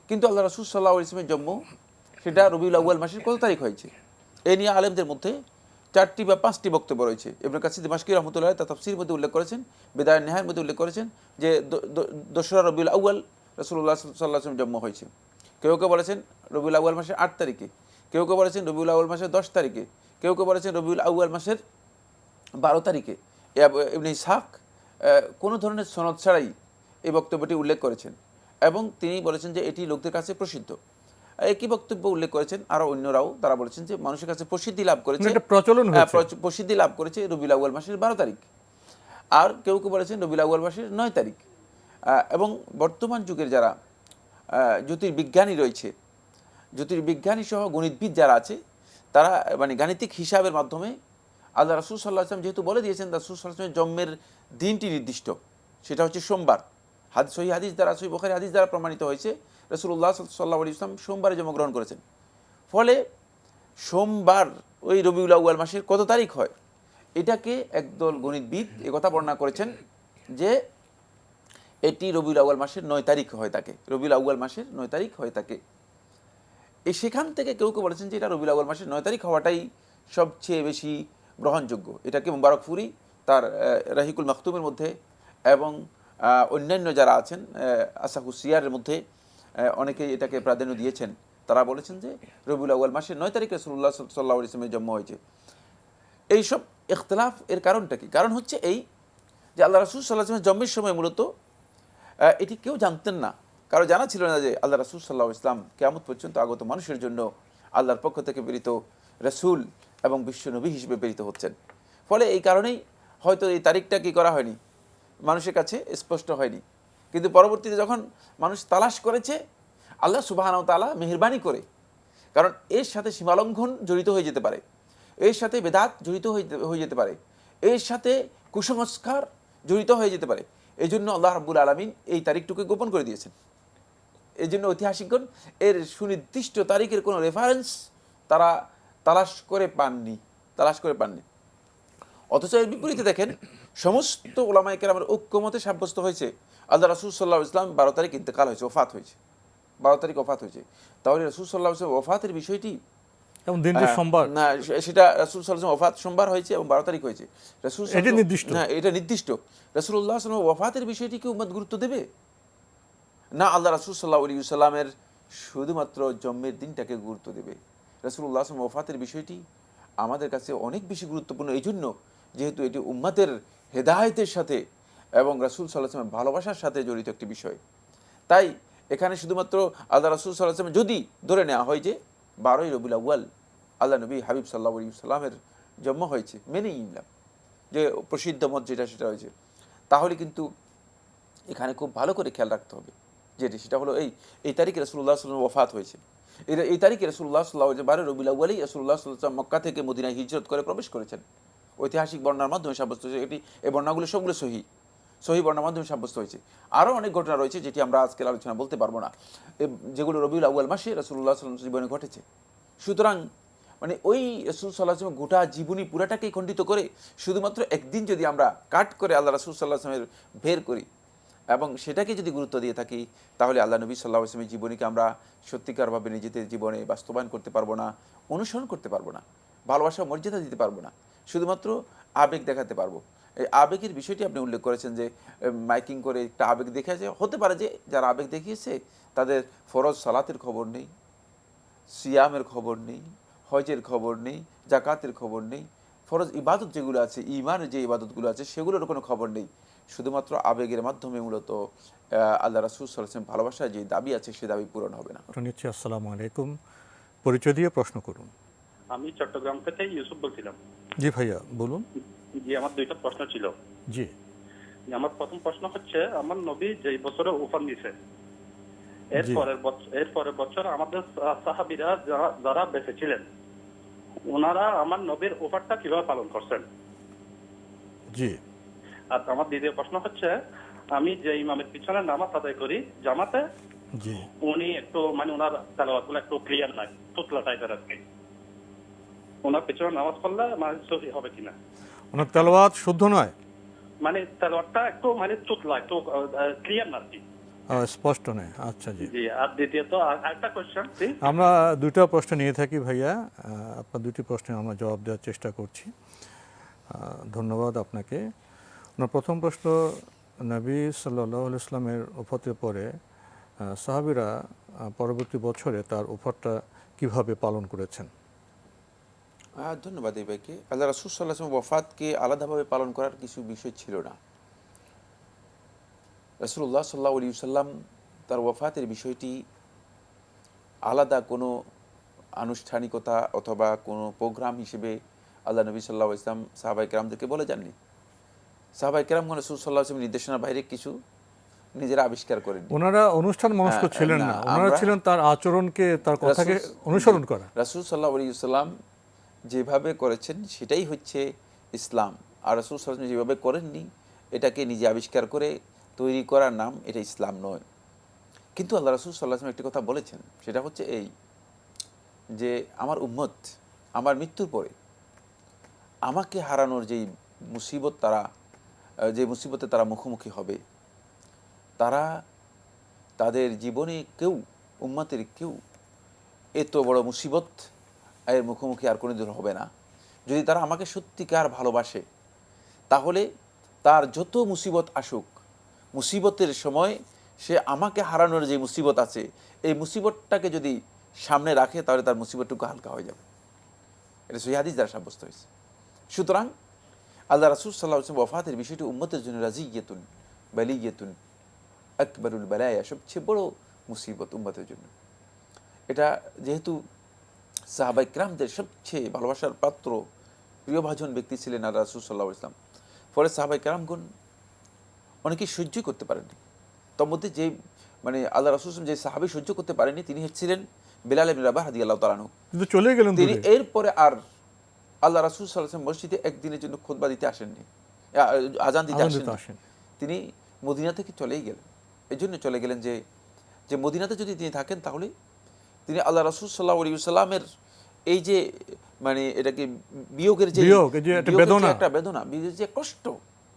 কিন্তু আল্লাহ রাসূল সাল্লাল্লাহু আলাইহি ওয়াসাল্লামের জন্ম সেটা রবিউল আউয়াল মাসের কত তারিখ হয়েছে, এ নিয়ে আলেমদের মধ্যে 4টি বা 5টি বক্তব্য রয়েছে। ইবনে কাসির দিমাশকি রাহমাতুল্লাহ তার তাফসীরের মধ্যে উল্লেখ করেছেন, বিদায় নেহায়ের মধ্যে উল্লেখ করেছেন যে 2রা রবিউল আউয়াল রাসূলুল্লাহ সাল্লাল্লাহু আলাইহি ওয়াসাল্লাম জন্ম হয়েছে। কেউ কেউ বলেছেন রবিউল আউয়াল মাসের 8 তারিখে, কেউ কেউ বলেছেন রবিউল আউয়াল মাসের 10 তারিখে, কেউ কেউ বলেছেন রবিউল আউয়াল মাসের 12 তারিখে। ইবনে ইসহাক কোনো ধরনের সনদ ছাড়াই এই বক্তব্যটি উল্লেখ করেছেন এবং তিনি বলেছেন যে এটি লোকদের কাছে প্রসিদ্ধ। একই বক্তব্য উল্লেখ করেছেন আরও অন্যরাও, তারা বলেছেন যে মানুষের কাছে প্রসিদ্ধি লাভ করেছে, প্রসিদ্ধি লাভ করেছে রবিউল আউয়াল মাসের 12 তারিখ। আর কেউ কেউ বলেছেন রবিউল আউয়াল মাসের 9 তারিখ। এবং বর্তমান যুগের যারা জ্যোতির্বিজ্ঞানী রয়েছে, জ্যোতির্বিজ্ঞানী সহ গণিতবিদ যারা আছে, তারা মানে গাণিতিক হিসাবের মাধ্যমে আল্লাহ রাসূল সাল্লাল্লাহু আলাইহি ওয়াসাল্লাম যেহেতু বলে দিয়েছেন রাসূল সাল্লাল্লাহু আলাইহি ওয়াসাল্লামের জন্মের দিনটি নির্দিষ্ট, সেটা হচ্ছে সোমবার। সহিহ হাদিস দ্বারা, সহিহ বুখারী হাদিস দ্বারা প্রমাণিত হয়েছে রাসূলুল্লাহ সাল্লাল্লাহু আলাইহি ওয়াসাল্লাম সোমবারে জন্মগ্রহণ করেছেন। ফলে সোমবার ওই রবিউল আউয়াল মাসের কত তারিখ হয়, এটাকে একদল গণিতবিদ একথা বর্ণনা করেছেন যে এটি রবিউল আউয়াল মাসের 9 তারিখ হয়ে থাকে, রবিউল আউয়াল মাসের 9 তারিখ হয়ে থাকে। সেখান থেকে কেউ কেউ বলেছেন যে এটা রবিউল আউয়াল মাসের 9 তারিখ হওয়াটাই সবচেয়ে বেশি গ্রহণযোগ্য। এটাকে মুবারকফুরি তার রাহিকুল মাকতুমের মধ্যে এবং অন্যান্য যারা আছেন আসাহুস সিয়ারের মধ্যে অনেকেই এটাকে প্রাধান্য দিয়েছেন। তারা বলেছেন যে রবিউল আউয়াল মাসের 9 তারিখে রাসূলুল্লাহ সাল্লাল্লাহু আলাইহি ওয়াসাল্লামের জন্ম হয়েছে। এইসব ইখতিলাফ এর কারণটা কি? কারণ হচ্ছে এই যে আল্লাহ রাসূল সাল্লাল্লাহু আলাইহি ওয়াসাল্লামের জন্মের সময় মূলত এটি কেউ জানতেন না, কারো জানা ছিল না যে আল্লাহ রাসূল সাল্লাল্লাহু আলাইহি ওয়াসাল্লাম কিয়ামত পর্যন্ত আগত মানুষের জন্য আল্লাহর পক্ষ থেকে প্রেরিত রাসূল এবং বিশ্ব নবী হিসেবে প্রেরিত হচ্ছেন। ফলে এই কারণেই হয়তো এই তারিখটা কি করা হয়নি, মানুষের কাছে স্পষ্ট হয়নি। কিন্তু পরবর্তীতে যখন মানুষ তালাশ করেছে, আল্লাহ সুবহানাহু ওয়া তাআলা মেহেরবানি করে, কারণ এর সাথে সীমালঙ্ঘন জড়িত হয়ে যেতে পারে, এর সাথে বেদাত জড়িত হয়ে যেতে পারে, এর সাথে কুসংস্কার জড়িত হয়ে যেতে পারে। এই জন্য আল্লাহ রাব্বুল আলামিন এই তারিখটুকু গোপন করে দিয়েছেন। এই জন্য ঐতিহাসিকগণ এর সুনির্দিষ্ট তারিখের কোনো রেফারেন্স তারা তালাশ করে পাননি। অথচ এর বিপরীতে দেখেন সমস্ত উলামায়ে কেরামের ঐক্যমতে সাব্যস্ত হয়েছে আল্লাহ রাসূল সাল্লাল্লাহু আলাইহি ওয়াসাল্লাম 12 তারিখ ইন্তেকাল হয়েছে, ওফাত হয়েছে, 12 তারিখ ওফাত হয়েছে। তাহলে রাসূল সাল্লাল্লাহু আলাইহি ওয়াসাল্লাম ওফাতের বিষয়টি যেমন দিনটি সোমবার। না, সেটা রাসূল সাল্লাল্লাহু আলাইহি ওয়াসাল্লাম ওফাত সোমবার হয়েছে এবং 12 তারিখ হয়েছে। রাসূল এটা নির্দিষ্ট। হ্যাঁ, এটা নির্দিষ্ট। রাসূলুল্লাহ সাল্লাল্লাহু আলাইহি ওয়াসাল্লাম ওফাতের বিষয়টি কি উম্মত গুরুত্ব দেবে? না, আল্লাহ রাসূল সাল্লাল্লাহু আলাইহি ওয়াসাল্লামের শুধুমাত্র জন্মের দিনটাকে গুরুত্ব দেবে। রাসূলুল্লাহ সাল্লাল্লাহু আলাইহি ওয়াসাল্লাম ওফাতের বিষয়টি আমাদের কাছে অনেক বেশি গুরুত্বপূর্ণ, এই জন্য যেহেতু এটি উম্মতের হেদায়েতের সাথে এবং রাসূল সাল্লাল্লাহু আলাইহি ওয়াসাল্লামের ভালোবাসার সাথে জড়িত একটি বিষয়। তাই এখানে শুধুমাত্র আল্লাহ রাসূল সাল্লাল্লাহু আলাইহি ওয়াসাল্লাম যদি ধরে নেওয়া হয় যে 12ই রবিউল আউয়াল আল্লাহ নবী হাবিব সাল্লাল্লাহু আলাইহি ওয়াসাল্লামের জন্ম হয়েছে, মেনেই নিলাম যে প্রসিদ্ধ মত যেটা সেটা হয়েছে, তাহলে কিন্তু এখানে খুব ভালো করে খেয়াল রাখতে হবে যেটি সেটা হলো এই তারিখে রাসূলুল্লাহ সাল্লাল্লাহু আলাইহি ওয়াসাল্লাম ওফাত হয়েছে। এই তারিখে রাসূলুল্লাহ সাল্লাল্লাহু আলাইহি ওয়াসাল্লাম 12 রবিউল আউয়ালেই রাসূলুল্লাহ সাল্লাল্লাহু আলাইহি ওয়াসাল্লাম মক্কা থেকে মদিনায় হিজরত করে প্রবেশ করেছেন। ঐতিহাসিক বর্ণনার মাধ্যমে সাব্যস্ত হয়েছে। এই বর্ণনাগুলো সবগুলো সহি বর্ণনার মাধ্যমে সাব্যস্ত হয়েছে। আরও অনেক ঘটনা রয়েছে যেটি আমরা আজকের আলোচনা বলতে পারবো না, যেগুলো রবিউল আউয়াল মাসে রাসূলুল্লাহ সাল্লাল্লাহু আলাইহি ওয়াসাল্লাম জীবনে ঘটেছে। সুতরাং মানে ওই রাসূল সাল্লাল্লাহু আলাইহি ওয়াসাল্লাম গোটা জীবনী পুরাটাকেই খণ্ডিত করে শুধুমাত্র একদিন যদি আমরা কাট করে আল্লাহ রাসূল সাল্লাল্লাহু আলাইহি ওয়াসাল্লামের বের করি এবং সেটাকে যদি গুরুত্ব দিয়ে থাকি, তাহলে আল্লাহ নবী সাল্লাল্লাহু আলাইহি ওয়াসাল্লামের জীবনীকে আমরা সত্যিকারভাবে নিজেদের জীবনে বাস্তবায়ন করতে পারবো না, অনুসরণ করতে পারবো না, ভালোবাসা মর্যাদা দিতে পারবো না, শুধুমাত্র আবেগ দেখাতে পারবো। এই আবেগের বিষয়টি আপনি উল্লেখ করেছেন যে মাইকিং করে একটা আবেগ দেখে যে হতে পারে যে যারা আবেগ দেখিয়েছে তাদের ফরজ সালাতের খবর নেই, সিয়ামের খবর নেই, হজের খবর নেই, জাকাতের খবর নেই, ফরজ ইবাদত যেগুলো আছে, ঈমানের যে ইবাদতগুলো আছে সেগুলোর কোনো খবর নেই। শুধুমাত্র আবেগের মাধ্যমে মূলত আল্লাহ রাসূল সাল্লাল্লাহু আলাইহি ওয়াসাল্লাম ভালোবাসার যে দাবি আছে সে দাবি পূরণ হবে না। নিচ্ছি। আসসালামু আলাইকুম, পরিচয় দিয়ে প্রশ্ন করুন। আমি চট্টগ্রাম থেকে ইউসুফ বলছিলাম। জি ভাইয়া বলুন। জি, আমার দুইটা প্রশ্ন ছিল। জি, আমার প্রথম প্রশ্ন হচ্ছে, আমার নবী যে বছরে ওফাত নিছে এর পরের বছর আমাদের সাহাবীরা যারা বেঁচে ছিলেন ওনারা আমার নবীর ওফাতটা কিভাবে পালন করছেন? জি। আর আমার দ্বিতীয় প্রশ্ন হচ্ছে, আমি যে ইমামের পিছনে নামাজ আদায় করি জামাতে, জি, উনি একটু মানে ওনার তেলাওয়াতগুলো একটু ক্লিয়ার নাই, তুতলা টাইপের আর কি। ওনার পিছনে নামাজ পড়লে মানে সহি হবে কিনা? ওনার তেলাওয়াত শুদ্ধ নয়, মানে তেলাওয়াতটা একটু মানে তুতলা, একটু ক্লিয়ার না আর কি, স্পষ্ট নয়। আচ্ছা, জি। জি। আর দ্বিতীয়ত আরেকটা কোশ্চেন, আমরা দুটো প্রশ্ন নিয়ে থাকি ভাইয়া, আপনার দুটি প্রশ্নে আমরা জবাব দেওয়ার চেষ্টা করছি। ধন্যবাদ আপনাকে। ওনার প্রথম প্রশ্ন, নবী সাল্লাল্লাহু আলাইহি ওয়াসাল্লামের ওফাতের পরে সাহাবীরা পরবর্তী বছরে তার ওফাতটা কিভাবে পালন করেছেন? ধন্যবাদ এই ভাইকে। আল্লাহ রাসূল সাল্লাল্লাহু আলাইহি ওয়াসাল্লাম ওয়াফাতকে আলাদাভাবে পালন করার কিছু বিষয় ছিল না। রাসূলুল্লাহ সাল্লাল্লাহু আলাইহি ওয়াসাল্লাম তার ওয়াফাতের বিষয়টি আলাদা কোনো আনুষ্ঠানিকতা অথবা কোনো প্রোগ্রাম হিসেবে আল্লাহ নবী সাল্লাল্লাহু আলাইহি ওয়াসাল্লাম সাহাবায়ে কেরামদেরকে বলে যাননি। সাহাবায়ে কেরামগণ রাসূল সাল্লাল্লাহু আলাইহি ওয়াসাল্লামের নির্দেশনার বাইরে কিছু নিজেরা আবিষ্কার করেন। ওনারা অনুষ্ঠান মনস্ক ছিলেন না, ওনারা ছিলেন তার আচরণকে, তার কথাকে অনুসরণ করা। রাসূল সাল্লাল্লাহু আলাইহি ওয়াসাল্লাম যেভাবে করেছেন সেটাই হচ্ছে ইসলাম। আর রাসূল সাল্লাল্লাহু আলাইহি ওয়াসাল্লাম যেভাবে করেননি, এটাকে নিজে আবিষ্কার করে তৈরি করার নাম এটা ইসলাম নয়। কিন্তু আল্লাহ রাসূল সাল্লাল্লাহু আলাইহি ওয়াসাল্লাম একটি কথা বলেছেন, সেটা হচ্ছে এই যে আমার উম্মত আমার মৃত্যুর পরে আমাকে হারানোর যে মুসিবতে তারা মুখোমুখি হবে, তারা তাদের জীবনে উম্মতের কেউ এত বড় মুসিবত এর মুখোমুখি আর কোনোদিন হবে না। যদি তারা আমাকে সত্যিকার ভালোবাসে, তাহলে তার যত মুসিবত আসুক, মুসিবতের সময় সে আমাকে হারানোর যে মুসিবত আছে এই মুসিবতটাকে যদি সামনে রাখে, তাহলে তার মুসিবতটুকু হালকা হয়ে যাবে। এটা সহিহ হাদিস দ্বারা সাব্যস্ত হয়েছে। সুতরাং আল্লাহ রাসূল সাল্লাল্লাহু আলাইহি ওয়াসাল্লাম ওয়াফাতের বিষয়টি উম্মতের জন্য রাজিয়াতুন বালিয়াতুন আকবারুল বালায়া, সবচেয়ে বড় মুসিবত উম্মতের জন্য। এটা যেহেতু সাহাবায়ে কেরামদের সবচেয়ে ভালোবাসার পাত্র প্রিয়ভাজন ব্যক্তি ছিলেন আল্লাহ রাসূল সাল্লাল্লাহু আলাইহি ওয়াসাল্লাম, ফলে সাহাবায়ে কেরামগণ অনেকেই সহ্য করতে পারেননি। তার মধ্যে যে আল্লাহ রাসূল যে সাহাবী সহ্য করতে পারেননি তিনি হচ্ছিলেন বিলাল ইবনে রাবাহ রাদিয়াল্লাহু তাআলা আনহু। কিন্তু চলে গেলেন তিনি এরপরে আর আল্লাহ রাসূল সাল্লাল্লাহু আলাইহি ওয়াসাল্লাম মসজিদে একদিনের জন্য খুতবা দিতে আসেননি, আজান দিতে আসেননি। তিনি মদিনা থেকে চলেই গেলেন। এই জন্য চলে গেলেন যে মদিনাতে যদি তিনি থাকেন তাহলে তিনি আল্লাহ রাসূল সাল্লাল্লাহু আলাইহি ওয়াসাল্লামের এই যে এটাকে বিয়োগের যে একটা বেদনা, যে কষ্ট,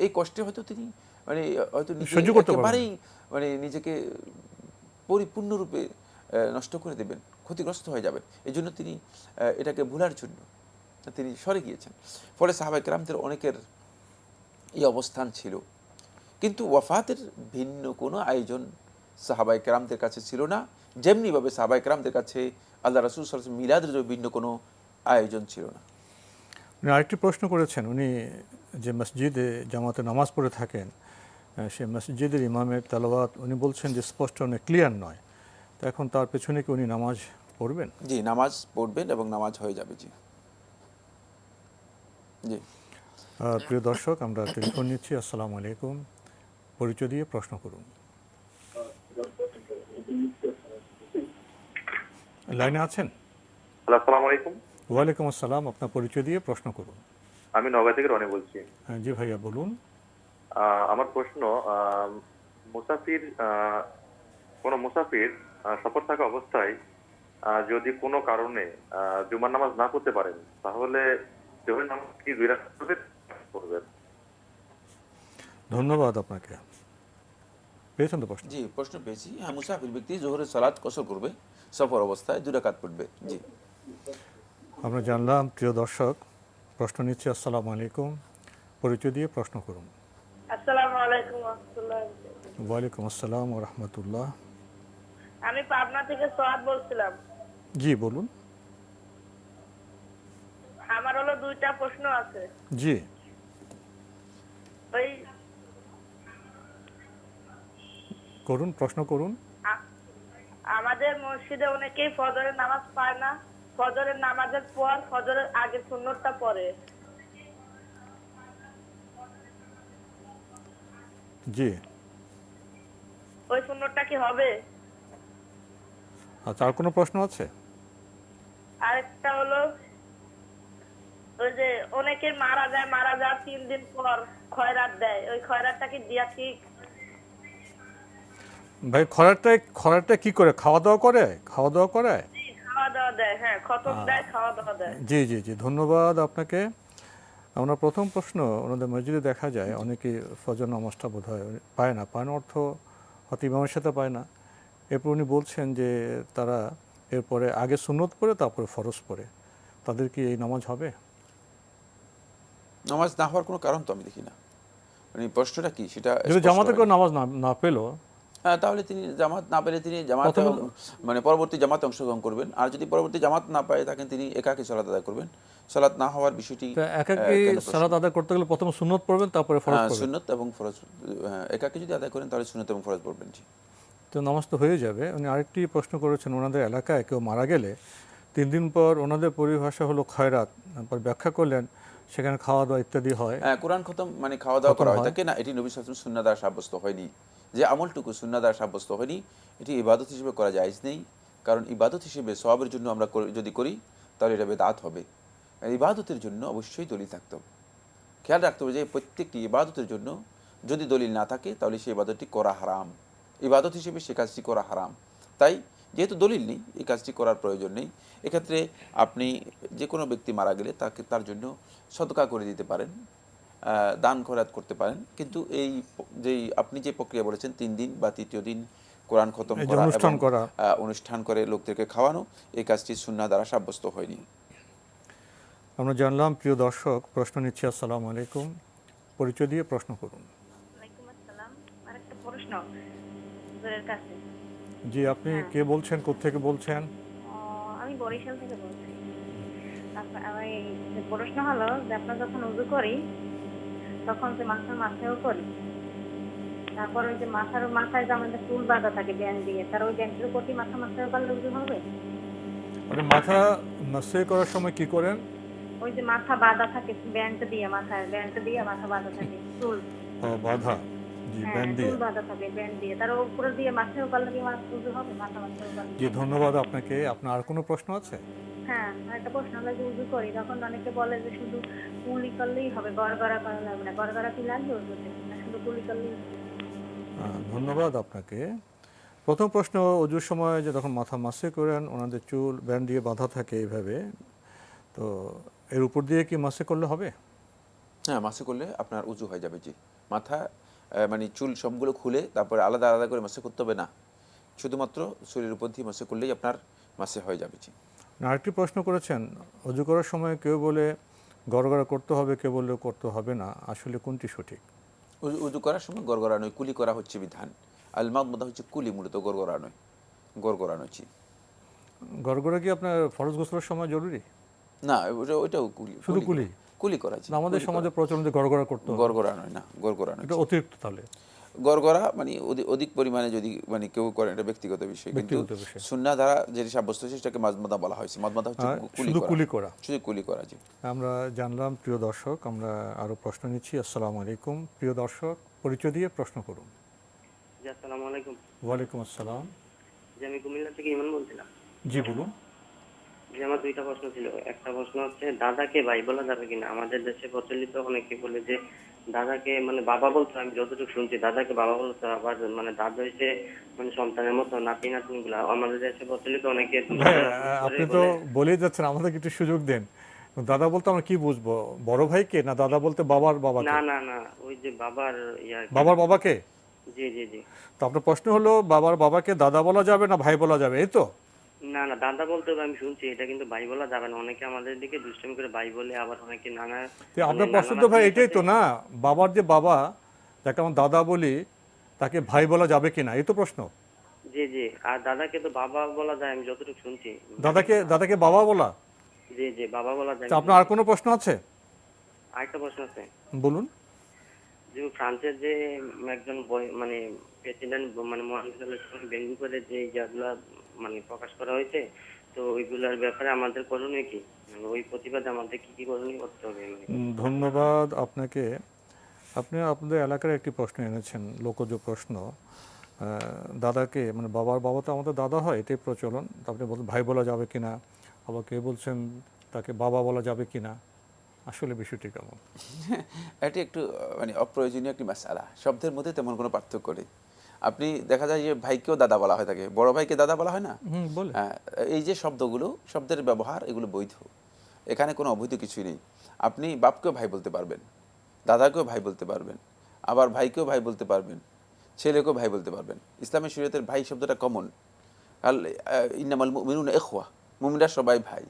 এই কষ্টে হয়তো তিনি হয়তো একেবারেই নিজেকে পরিপূর্ণরূপে নষ্ট করে দেবেন, ক্ষতিগ্রস্ত হয়ে যাবেন। এই জন্য তিনি এটাকে ভুলার জন্য তিনি সরে গিয়েছেন। ফলে সাহাবায়ে কেরামদের অনেকের এই অবস্থান ছিল, কিন্তু ওয়াফাতের ভিন্ন কোনো আয়োজন সাহাবায়ে কেরামদের কাছে ছিল না, যেমনিভাবে সাহাবায়ে কেরামদের কাছে আল্লাহ রাসূল সাল্লাল্লাহু আলাইহি ওয়াসাল্লাম মিলাদের ভিন্ন কোনো আয়োজন ছিল না। উনি আরেকটি প্রশ্ন করেছেন, উনি যে মসজিদে জামাতে নামাজ পড়ে থাকেন সে মসজিদের ইমামের তেলাওয়াত উনি বলছেন যে স্পষ্ট নয়, ক্লিয়ার নয়, তো এখন তার পেছনে কি উনি নামাজ পড়বেন? জি, নামাজ পড়বেন এবং নামাজ হয়ে যাবে। জি জি। প্রিয় দর্শক, আমরা টেলিফোন নিচ্ছি। আসসালামু আলাইকুম, পরিচয় দিয়ে প্রশ্ন করুন। লাইনে আছেন? হ্যালো, আসসালামু আলাইকুম। ওয়ালাইকুম আসসালাম, আপনার পরিচয় দিয়ে প্রশ্ন করুন। আমি নওগাঁ থেকে রনি বলছি। জি ভাইয়া বলুন। আমার প্রশ্ন, মুসাফির কোনো মুসাফির সফর থাকা অবস্থায় যদি কোনো কারণে জুমার নামাজ না পড়তে পারেন, তাহলে জোহরের নামাজ কি 2 রাকাত পড়বেন? ধন্যবাদ আপনাকে। পেয়েছেন তো প্রশ্ন? জি, প্রশ্ন পেয়েছি। হ্যাঁ, মুসাফির ব্যক্তি জোহরের সালাত কসর করবে, সফর অবস্থায় 2 রাকাত পড়বে। জি, আমরা জানলাম। প্রিয় দর্শক, প্রশ্ন নিচ্ছি। আসসালামু আলাইকুম, পরিচয় দিয়ে প্রশ্ন করুন। আসসালামু আলাইকুম ওয়া রাহমাতুল্লাহি। ওয়ালাইকুম আসসালাম ওয়া রাহমাতুল্লাহ। আমি পাবনা থেকে সোহাদ বলছিলাম। জি বলুন। আমার হলো 2টা প্রশ্ন আছে। জি। ওই করুন, প্রশ্ন করুন। আমাদের মসজিদে অনেকেই ফজরের নামাজ পায় না, ফজরের নামাজের পর ফজরের আগে সুন্নতটা পড়ে। জি। ওই সুন্নতটা কি হবে? আচ্ছা, আর কোনো প্রশ্ন আছে? আরেকটা হলো ওই যে অনেকের মারা যায় 3 দিন পর খয়রাত দেয়, ওই খয়রাতটা কি দিয়া ঠিক? ভাই, খরাটা কি করে? খাওয়া দাওয়া করে? খাওয়া খাওয়া-দাওয়া দেয়, হ্যাঁ, খতম দেয়, খাওয়া-দাওয়া দেয়। জি জি জি, ধন্যবাদ আপনাকে। আমরা প্রথম প্রশ্ন, ওনাদের মসজিদে দেখা যায় অনেকে ফজর নামাজটা বোধ হয় পায় না অর্থ হয়তো ইমামের সাথে পায় না। এরপর উনি বলছেন যে তারা এরপরে আগে সুন্নত পড়ে তারপরে ফরজ পড়ে, তাদের কি এই নামাজ হবে? নামাজ না হওয়ার কোনো কারণ তো আমি দেখি না। মানে প্রশ্নটা কি সেটা যদি স্পষ্ট জামাতে হয়নি। কেউ নামাজ না পেলো, হ্যাঁ, তাহলে তিনি জামাত না পেলে তিনি জামাতে মানে পরবর্তী জামাতে অংশগ্রহণ করবেন। আর যদি পরবর্তী জামাত না পায় থাকেন, তিনি একাকী সালাত আদায় করবেন। সালাত না হওয়ার বিষয়টি একাকী সালাত আদায় করতে গেলে প্রথমে সুন্নত পড়বেন তারপরে ফরজ পড়বেন। সুন্নত এবং ফরজ, একাকী যদি আদায় করেন তাহলে সুন্নত এবং ফরজ পড়বেন। জি, তো নামাজ তো হয়ে যাবে। উনি আরেকটি প্রশ্ন করেছেন, ওনাদের এলাকায় কেউ মারা গেলে 3 দিন পর ওনাদের পরিভাষা হলো খয়রাত, তারপর ব্যাখ্যা করলেন সেখানে খাওয়া দাওয়া ইত্যাদি হয়। কোরআন খতম মানে খাওয়া দাওয়া করা হয় হয়। থাকে না, এটি নবী সাল্লাল্লাহু আলাইহি ওয়াসাল্লাম সুন্নাহ দ্বারা সাব্যস্ত হয়নি। যে আমলটুকু সুন্নাহ দ্বারা সাব্যস্ত হয়নি, এটি ইবাদত হিসেবে করা জায়েজ নেই। কারণ ইবাদত হিসেবে সওয়াবের জন্য আমরা যদি করি তাহলে এটা বেদাত হবে। ইবাদতের জন্য অবশ্যই দলিল থাকতে হবে। খেয়াল রাখতে হবে যে প্রত্যেকটি ইবাদতের জন্য যদি দলিল না থাকে তাহলে সেই ইবাদতটি করা হারাম, ইবাদত হিসেবে সে কাজটি করা হারাম। তাই যেহেতু দলিল নেই, এই কাজটি করার প্রয়োজন নেই। এক্ষেত্রে আপনি যে কোনো ব্যক্তি মারা গেলে তার জন্য সদকা করে দিতে পারেন, দান খয়রাত করতে পারেন। কিন্তু এই আপনি যে প্রক্রিয়া বলেছেন 3 দিন বা 3য় দিন কোরআন খতম করা এবং অনুষ্ঠান করে লোকদেরকে খাওয়ানো, এই কাজটি সুন্নাহ দ্বারা সাব্যস্ত হয়নি। আমরা জানলাম। প্রিয় দর্শক, প্রশ্ন নিচ্ছি। আসসালামু আলাইকুম, পরিচয় দিয়ে প্রশ্ন করুন। ওয়ালাইকুম আসসালাম। আরেকটা প্রশ্ন হুজুরের কাছে। জি, আপনি কে বলছেন, কোত্থেকে বলছেন? আমি বরিশাল থেকে বলছি। আমি প্রশ্ন হলো যে আপনার যখন উযু করি তখন যে মাথায়ও করি, তারপর ওই যে মাথায় যে আমাদের চুল বাঁধা থাকে ব্যান্ড দিয়ে, তার ওই ব্যান্ডের প্রতি মাথায়ও করলে উযু হবে? মানে মাথা মাসে করার সময় কি করেন? ওই যে মাথা বাঁধা থাকে ব্যান্ড দিয়ে, মাথা বাঁধা থাকে চুল বাঁধা। জি, ব্যান্ড দিয়ে। চুল বাঁধা থাকে ব্যান্ড দিয়ে, তার উপরে দিয়ে মাথায়ও করলে কি উযু হবে? মাথায়ও করলে? জি, ধন্যবাদ আপনাকে। আপনার আর কোনো প্রশ্ন আছে? হ্যাঁ, একটা প্রশ্ন হলো যে উযু করি তখন অনেকে বলে যে শুধু কুলি করলেই হবে, গড়গড়া করা লাগবে না। গড়গড়া কি লাগবে উযুতে? না শুধু কুলি করলেই? ধন্যবাদ আপনাকে। প্রথম প্রশ্ন, অজুর সময় যে তখন মাথা মাসে করেন, ওনাদের চুল ব্যান্ড দিয়ে বাঁধা থাকে এইভাবে, তো এর উপর দিয়ে কি মাসে করলে হবে? হ্যাঁ, মাসে করলে আপনার উজু হয়ে যাবে। জি, মাথা মানে চুল সবগুলো খুলে তারপরে আলাদা আলাদা করে মাসে করতে হবে না, শুধুমাত্র শরীরের উপর দিয়ে মাসে করলেই আপনার মাসে হয়ে যাবে। জি। আরেকটি প্রশ্ন করেছেন, অজু করার সময় কেউ বলে গড়গড়া করতে হবে, কেউ বললে করতে হবে না, আসলে কোনটি সঠিক? উজু করার সময় গড়গড়া নয়, কুলি করা হচ্ছে বিধান। আল মাদমাদা হচ্ছে কুলি, মূলত গড়গড়া নয়, গড়গড়া নয়। জি। গড়গড়া কি আপনার ফরজ গোসলের সময় জরুরি? না, ওইটাও কুলি, শুধু কুলি? কুলি করা। জি। না, আমাদের সমাজে প্রচলন যে গড়গড়া করতে হবে। গড়গড়া নয়, না গড়গড়া নয়। এটা অতিরিক্ত তাহলে। গড়গড়া মানে অধিক পরিমাণে যদি মানে কেউ করে, এটা ব্যক্তিগত বিষয়, কিন্তু ব্যক্তিগত বিষয়। সুন্নাহ দ্বারা যেটি সাব্যস্ত হয়েছে সেটাকে মাদমাদা বলা হয়েছে। মাদমাদা হচ্ছে শুধু কুলি করা। শুধু কুলি করা। জি। আমরা জানলাম। প্রিয় দর্শক, আমরা আরো প্রশ্ন নিচ্ছি। আসসালামু আলাইকুম। প্রিয় দর্শক, পরিচয় দিয়ে প্রশ্ন করুন। জি, আসসালামু আলাইকুম। ওয়ালাইকুম আসসালাম। জি, আমি কুমিল্লা থেকে ইমন বলছিলাম। জি বলুন। যে আমার দুইটা প্রশ্ন ছিল। একটা প্রশ্ন হচ্ছে, দাদাকে ভাই বলা যাবে কিনা? আমাদের দেশে প্রচলিত অনেকে বলে যে দাদাকে মানে বাবা বলতে, আমি যতটুকু শুনছি দাদাকে বাবা বলতে, আবার মানে দাদা হচ্ছে মানে সন্তানের মতো, নাতি নাতনি গুলা আমাদের দেশে প্রচলিত অনেকে। আপনি তো বলেই যাচ্ছেন, আমাদেরকে একটু সুযোগ দেন। দাদা বলতে আমরা কি বুঝবো? বড় ভাইকে, না দাদা বলতে বাবার বাবাকে? না না না, ওই যে বাবার বাবার বাবাকে। জি জি জি। তো আপনার প্রশ্ন হলো বাবার বাবাকে দাদা বলা যাবে না ভাই বলা যাবে, এই তো? না না, দাদা বলতে আমি শুনছি, এটা কিন্তু ভাই বলা যাবে না। অনেকে আমাদের দিকে দুষ্টামি করে ভাই বলে, আবার অনেকে নানা। আপনার প্রশ্ন তো ভাই এটাই তো না, বাবার যে বাবা, যাকে আমরা দাদা বলি, তাকে ভাই বলা যাবে কিনা, এই তো প্রশ্ন। জি জি। আর দাদাকে তো বাবা বলা যায়, আমি যতটুকু শুনছি। দাদাকে বাবা বলা? জি জি, বাবা বলা যায়। আপনার আর কোনো প্রশ্ন আছে? আরেকটা প্রশ্ন আছে। বলুন। যে ফ্রান্সের যে একজন মানে প্রেসিডেন্ট মানে ব্যঙ্গ করে যে যেগুলা মানে প্রকাশ করা হয়েছে, তো ওইগুলার ব্যাপারে আমাদের করণীয় কি? মানে ওই প্রতিবাদে আমাদের কি কি করণীয় করতে হবে? ধন্যবাদ আপনাকে। আপনি আপনাদের এলাকার একটি প্রশ্ন এনেছেন, লোকজ প্রশ্ন। দাদাকে মানে বাবার বাবা তো আমাদের দাদা হয়, এটাই প্রচলন। আপনি বলছেন ভাই বলা যাবে কিনা, আবার কেউ বলছেন তাকে বাবা বলা যাবে কিনা, আসলে বিষয়টি কেমন? এটি একটু মানে অপ্রয়োজনীয় একটি মাসআলা। শব্দের মধ্যে তেমন কোনো পার্থক্য নেই। আপনি দেখা যায় যে ভাইকেও দাদা বলা হয় থাকে, বড় ভাইকে দাদা বলা হয় না? বলে। এই যে শব্দগুলো, শব্দের ব্যবহার, এগুলো বৈধ, এখানে কোনো অবৈধ কিছুই নেই। আপনি বাপকেও ভাই বলতে পারবেন, দাদাকেও ভাই বলতে পারবেন, আবার ভাইকেও ভাই বলতে পারবেন, ছেলেকেও ভাই বলতে পারবেন। ইসলামী শরীয়তের ভাই শব্দটা কমন। আল ইন্নামাল মুমিনুনা ইখওয়া, মুমিনরা সবাই ভাই।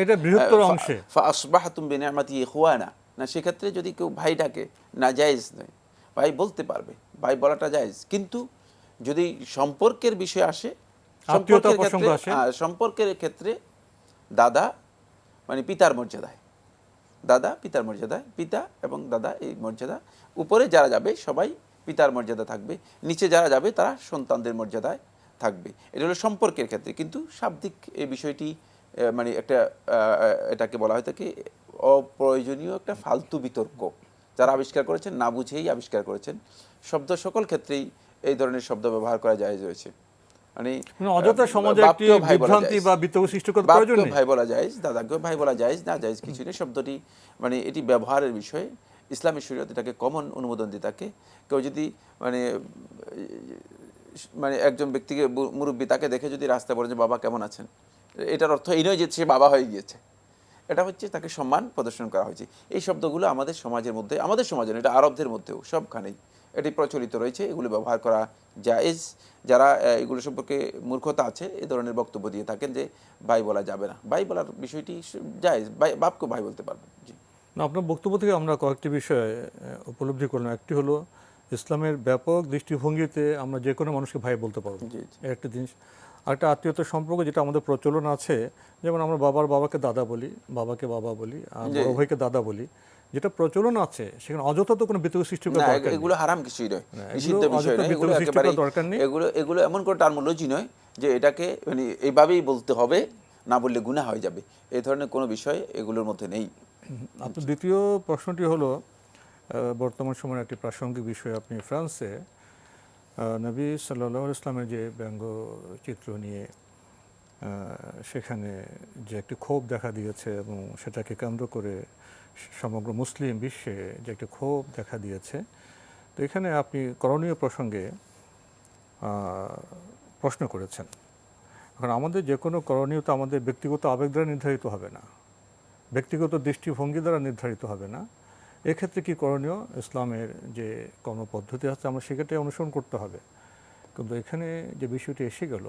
এটা বৃহত্তর অংশে। ফাআসবাহতুম বিনিআমাতি ইখওয়ানা, না সেক্ষেত্রে যদি কেউ ভাই ডাকে, না জায়েজ নয়, ভাই বলতে পারবে, ভাই বলাটা জায়েজ। কিন্তু যদি সম্পর্কের বিষয় আসে, সম্পর্কের ক্ষেত্রে দাদা মানে পিতার মর্যাদায়, দাদা পিতার মর্যাদায়, পিতা এবং দাদা এই মর্যাদা। উপরে যারা যাবে সবাই পিতার মর্যাদা থাকবে, নিচে যারা যাবে তারা সন্তানদের মর্যাদায় থাকবে। এটা হলো সম্পর্কের ক্ষেত্রে। কিন্তু শাব্দিক এই বিষয়টি মানে একটা এটাকে বলা হয় থাকে অপ্রয়োজনীয় একটা ফালতু বিতর্ক। যারা আবিষ্কার করেছেন না বুঝেই আবিষ্কার করেছেন। শব্দ সকল ক্ষেত্রেই এই ধরনের শব্দ ব্যবহার করা জায়েজ রয়েছে। মানে অযথা সমাজে একটি বিভ্রান্তি বা বিতর্ক সৃষ্টি করতে প্রয়োজন নেই। ভাই বলা জায়েজ, দাদাকেও ভাই বলা জায়েজ, না জায়েজ কিছু নেই। শব্দটি মানে এটি ব্যবহারের বিষয়ে ইসলামী শরীয়ত এটাকে কমন অনুমোদন দিয়ে থাকে। কেউ যদি মানে মানে একজন ব্যক্তিকে, মুরব্বী, তাকে দেখে যদি রাস্তায় বলে যে বাবা কেমন আছেন, এটার অর্থ এই নয় যে সে বাবা হয়ে গিয়েছে। এটা হচ্ছে তাকে সম্মান প্রদর্শন করা হয়েছে। এই শব্দগুলো আমাদের সমাজের মধ্যে, আমাদের সমাজে এটা আরবদের মধ্যেও সবখানেই এটি প্রচলিত রয়েছে। এগুলো ব্যবহার করা জায়েজ। যারা এগুলো সম্পর্কে মূর্খতা আছে, এ ধরনের বক্তব্য দিয়ে থাকেন যে ভাই বলা যাবে না, ভাই বলার বিষয়টি জায়েজ, বাপকে ভাই বলতে পারবেন। জি। না, আপনার বক্তব্য থেকে আমরা কয়েকটি বিষয় উপলব্ধি করলাম। একটি হলো ইসলামের ব্যাপক দৃষ্টিভঙ্গিতে আমরা যে কোনো মানুষকে ভাই বলতে পারবো, একটা জিনিস। আরেকটা আত্মীয়তার সম্পর্ক যেটা আমাদের প্রচলন আছে, যেমন আমরা বাবার বাবাকে দাদা বলি, বাবাকে বাবা বলি, আর বড় ভাইকে দাদা বলি, যেটা প্রচলন আছে, সেখানে অযথা তো কোনো বিতর্ক সৃষ্টি করার দরকার নেই। এগুলো হারাম কিছুই নয়, নিষিদ্ধ বিষয় নয়, এগুলো একেবারে দরকার নেই। এগুলো এমন কোনো টার্মোলজি নয় যে এটাকে মানে এইভাবেই বলতে হবে, না বললে গুনাহ হয়ে যাবে, এই ধরনের কোনো বিষয় এগুলোর মধ্যে নেই। আপনার দ্বিতীয় প্রশ্নটি হলো, বর্তমান সময়ের একটি প্রাসঙ্গিক বিষয়, আপনি ফ্রান্সে নবী সাল্লাল্লাহু আলাইহি ইসলামের যে ব্যঙ্গচিত্র নিয়ে সেখানে যে একটি ক্ষোভ দেখা দিয়েছে এবং সেটাকে কেন্দ্র করে সমগ্র মুসলিম বিশ্বে যে একটি ক্ষোভ দেখা দিয়েছে, তো এখানে আপনি করণীয় প্রসঙ্গে প্রশ্ন করেছেন। এখন আমাদের যে কোনো করণীয় তো আমাদের ব্যক্তিগত আবেগ দ্বারা নির্ধারিত হবে না, ব্যক্তিগত দৃষ্টিভঙ্গি দ্বারা নির্ধারিত হবে না। এক্ষেত্রে কি করণীয়? ইসলামের যে কর্মপদ্ধতি আছে আমরা সেটাই অনুসরণ করতে হবে। কিন্তু এখানে যে বিষয়টি এসে গেল,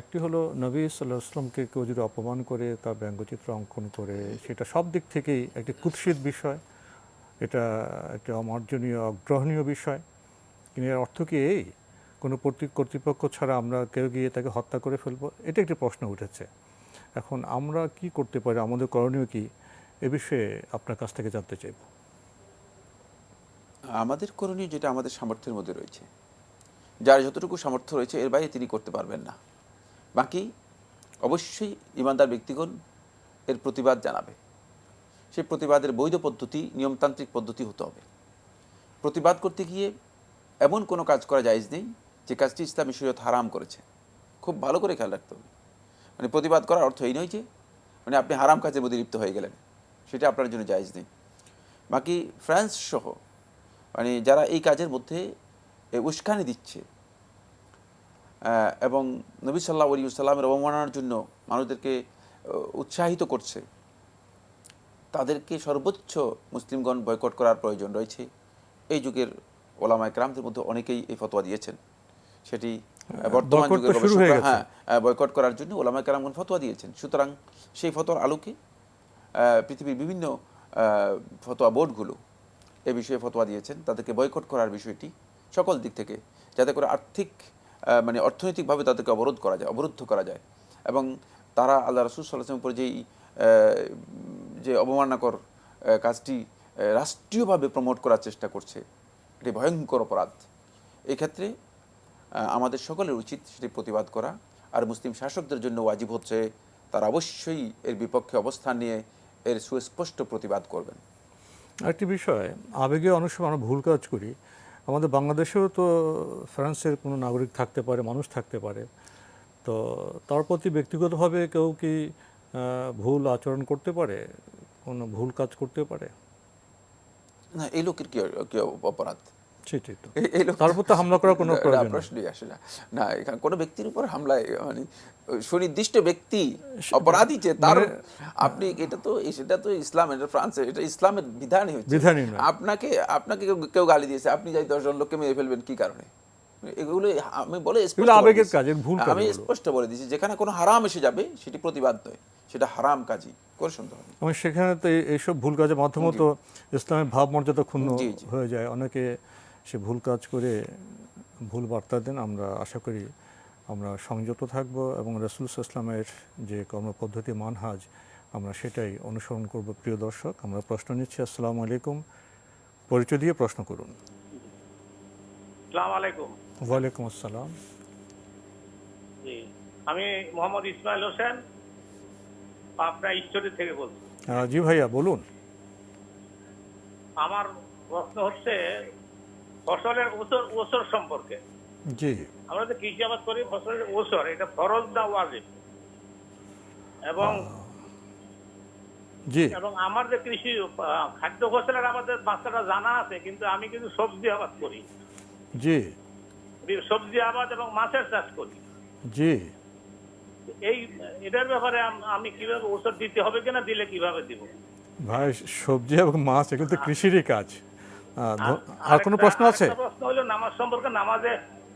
একটি হলো নবী সাল্লাল্লাহু আলাইহি ওয়াসাল্লামকে কেউ যদি অপমান করে, তার ব্যঙ্গচিত্র অঙ্কন করে, সেটা সব দিক থেকেই একটি কুৎসিত বিষয়, এটা একটা অমার্জনীয় অগ্রহণীয় বিষয়। কিন্তু এর অর্থ কি এই কোনো কর্তৃপক্ষ ছাড়া আমরা কেউ গিয়ে তাকে হত্যা করে ফেলবো? এটা একটি প্রশ্ন উঠেছে। এখন আমরা কি করতে পারি, আমাদের করণীয় কি, এ বিষয়ে আপনার কাছ থেকে জানতে চাইব। আমাদের করণীয় যেটা আমাদের সামর্থ্যের মধ্যে রয়েছে, যার যতটুকু সামর্থ্য রয়েছে এর বাইরে তিনি করতে পারবেন না। বাকি অবশ্যই ইমানদার ব্যক্তিগণ এর প্রতিবাদ জানাবে। সেই প্রতিবাদের বৈধ পদ্ধতি নিয়মতান্ত্রিক পদ্ধতি হতে হবে। প্রতিবাদ করতে গিয়ে এমন কোনো কাজ করা জায়েজ নেই যে কাজটি ইসলামী শরীয়ত হারাম করেছে। খুব ভালো করে খেয়াল রাখতে হবে। মানে প্রতিবাদ করার অর্থ এই নয় যে মানে আপনি হারাম কাজের মধ্যে লিপ্ত হয়ে গেলেন, সেটা আপনার জন্য জায়েজ নেই। বাকি ফ্রান্স সহ মানে যারা এই কাজের মধ্যে উস্কানি দিচ্ছে এবং নবী সাল্লাল্লাহু আলাইহি ওয়াসাল্লামের অবমাননার জন্য মানুষদেরকে উৎসাহিত করছে, তাদেরকে সর্বোচ্চ মুসলিমগণ বয়কট করার প্রয়োজন রয়েছে। এই যুগের ওলামায়ে কেরামদের মধ্যে অনেকেই এই ফতোয়া দিয়েছেন। সেটি বর্তমান যুগের গবেষকরা বয়কট করার জন্য ওলামায়ে কেরামগণ ফতোয়া দিয়েছেন। সুতরাং সেই ফতোয়ার আলোকে পৃথিবীর বিভিন্ন ফতোয়া বোর্ডগুলো এ বিষয়ে ফতোয়া দিয়েছেন, তাদেরকে বয়কট করার বিষয়টি সকল দিক থেকে, যাতে করে আর্থিক মানে অর্থনৈতিকভাবে তাদেরকে অবরুদ্ধ করা যায় এবং তারা আল্লাহ রাসূল সাল্লাল্লাহু আলাইহি ওয়াসাল্লামের উপর যে অবমাননাকর কাজটি রাষ্ট্রীয়ভাবে প্রমোট করার চেষ্টা করছে, এটি ভয়ঙ্কর অপরাধ। এক্ষেত্রে আমাদের সকলের উচিত সেটি প্রতিবাদ করা। আর মুসলিম শাসকদের জন্য ওয়াজিব হচ্ছে তারা অবশ্যই এর বিপক্ষে অবস্থান নিয়ে এর সুস্পষ্ট প্রতিবাদ করবেন। আরেকটি বিষয়, আবেগে অনেক সময় আমরা ভুল কাজ করি। আমাদের বাংলাদেশেও তো ফ্রান্সের কোনো নাগরিক থাকতে পারে, মানুষ থাকতে পারে, তো তার প্রতি ব্যক্তিগতভাবে কেউ কি ভুল আচরণ করতে পারে, কোনো ভুল কাজ করতে পারে? না, এই লোকের কি অপরাধ? সেটাই তো, তার উপর তো হামলা করার কোনো প্রয়োজন প্রশ্নই আসে না। না, এখানে কোনো ব্যক্তির উপর হামলায় মানে সুনির্দিষ্ট ব্যক্তি অপরাধী যে তার আপনি সেটা তো ইসলাম, এটা ফ্রান্সে, এটা ইসলামের বিধানই হচ্ছে। আপনাকে কেউ গালি দিয়েছে, আপনি যাই 10 জন লোককে মেরে ফেলবেন কি কারণে? এগুলো আমি আবেগের কাজ, ভুল কাজ। আমি স্পষ্ট বলে দিয়েছি, যেখানে কোনো হারাম এসে যাবে সেটি প্রতিবাদ নয়, সেটা হারাম কাজই করে শুনতে হবে। এবং সেখানে তো এইসব ভুল কাজের মাধ্যমে তো ইসলামের ভাবমর্যাদা ক্ষুণ্ণ হয়ে যায়। অনেকে সে ভুল কাজ করে ভুল বার্তা দেন। আমরা আশা করি আমরা সংযত থাকব এবং রাসূল সাল্লাল্লাহু আলাইহি ওয়াসাল্লামের যে কর্মপদ্ধতি মানহাজ, আমরা সেটাই অনুসরণ করব। প্রিয় দর্শক, আমরা প্রশ্ন নিচ্ছি। আসসালামু আলাইকুম, পরিচয় দিয়ে প্রশ্ন করুন। আসসালামু আলাইকুম। ওয়ালাইকুম আসসালাম। জি, আমি মোহাম্মদ ইসমাইল হোসেন, আপনার স্টোরি থেকে বলছি। জি ভাইয়া, বলুন। আমার প্রশ্ন হচ্ছে ফসলের ওসর সম্পর্কে। জি, আমরা যে কৃষি আবাদ করি, ফসলের ওসর এটা ফরজ না ওয়াজিব? এবং জি, এবং আমার যে কৃষি খাদ্য ফসলের আমাদের মাত্রাটা জানা আছে, কিন্তু আমি কিন্তু সবজি আবাদ করি। জি, সবজি আবাদ এবং মাছের চাষ করি। জি, এটার ব্যাপারে আমি কিভাবে ওষুধ দিতে হবে কিনা, দিলে কিভাবে দিব? ভাই, সবজি এবং মাছ এগুলো তো কৃষিরই কাজ। আর কোনো প্রশ্ন আছে? প্রশ্ন হলো নামাজ সম্পর্কে। নামাজে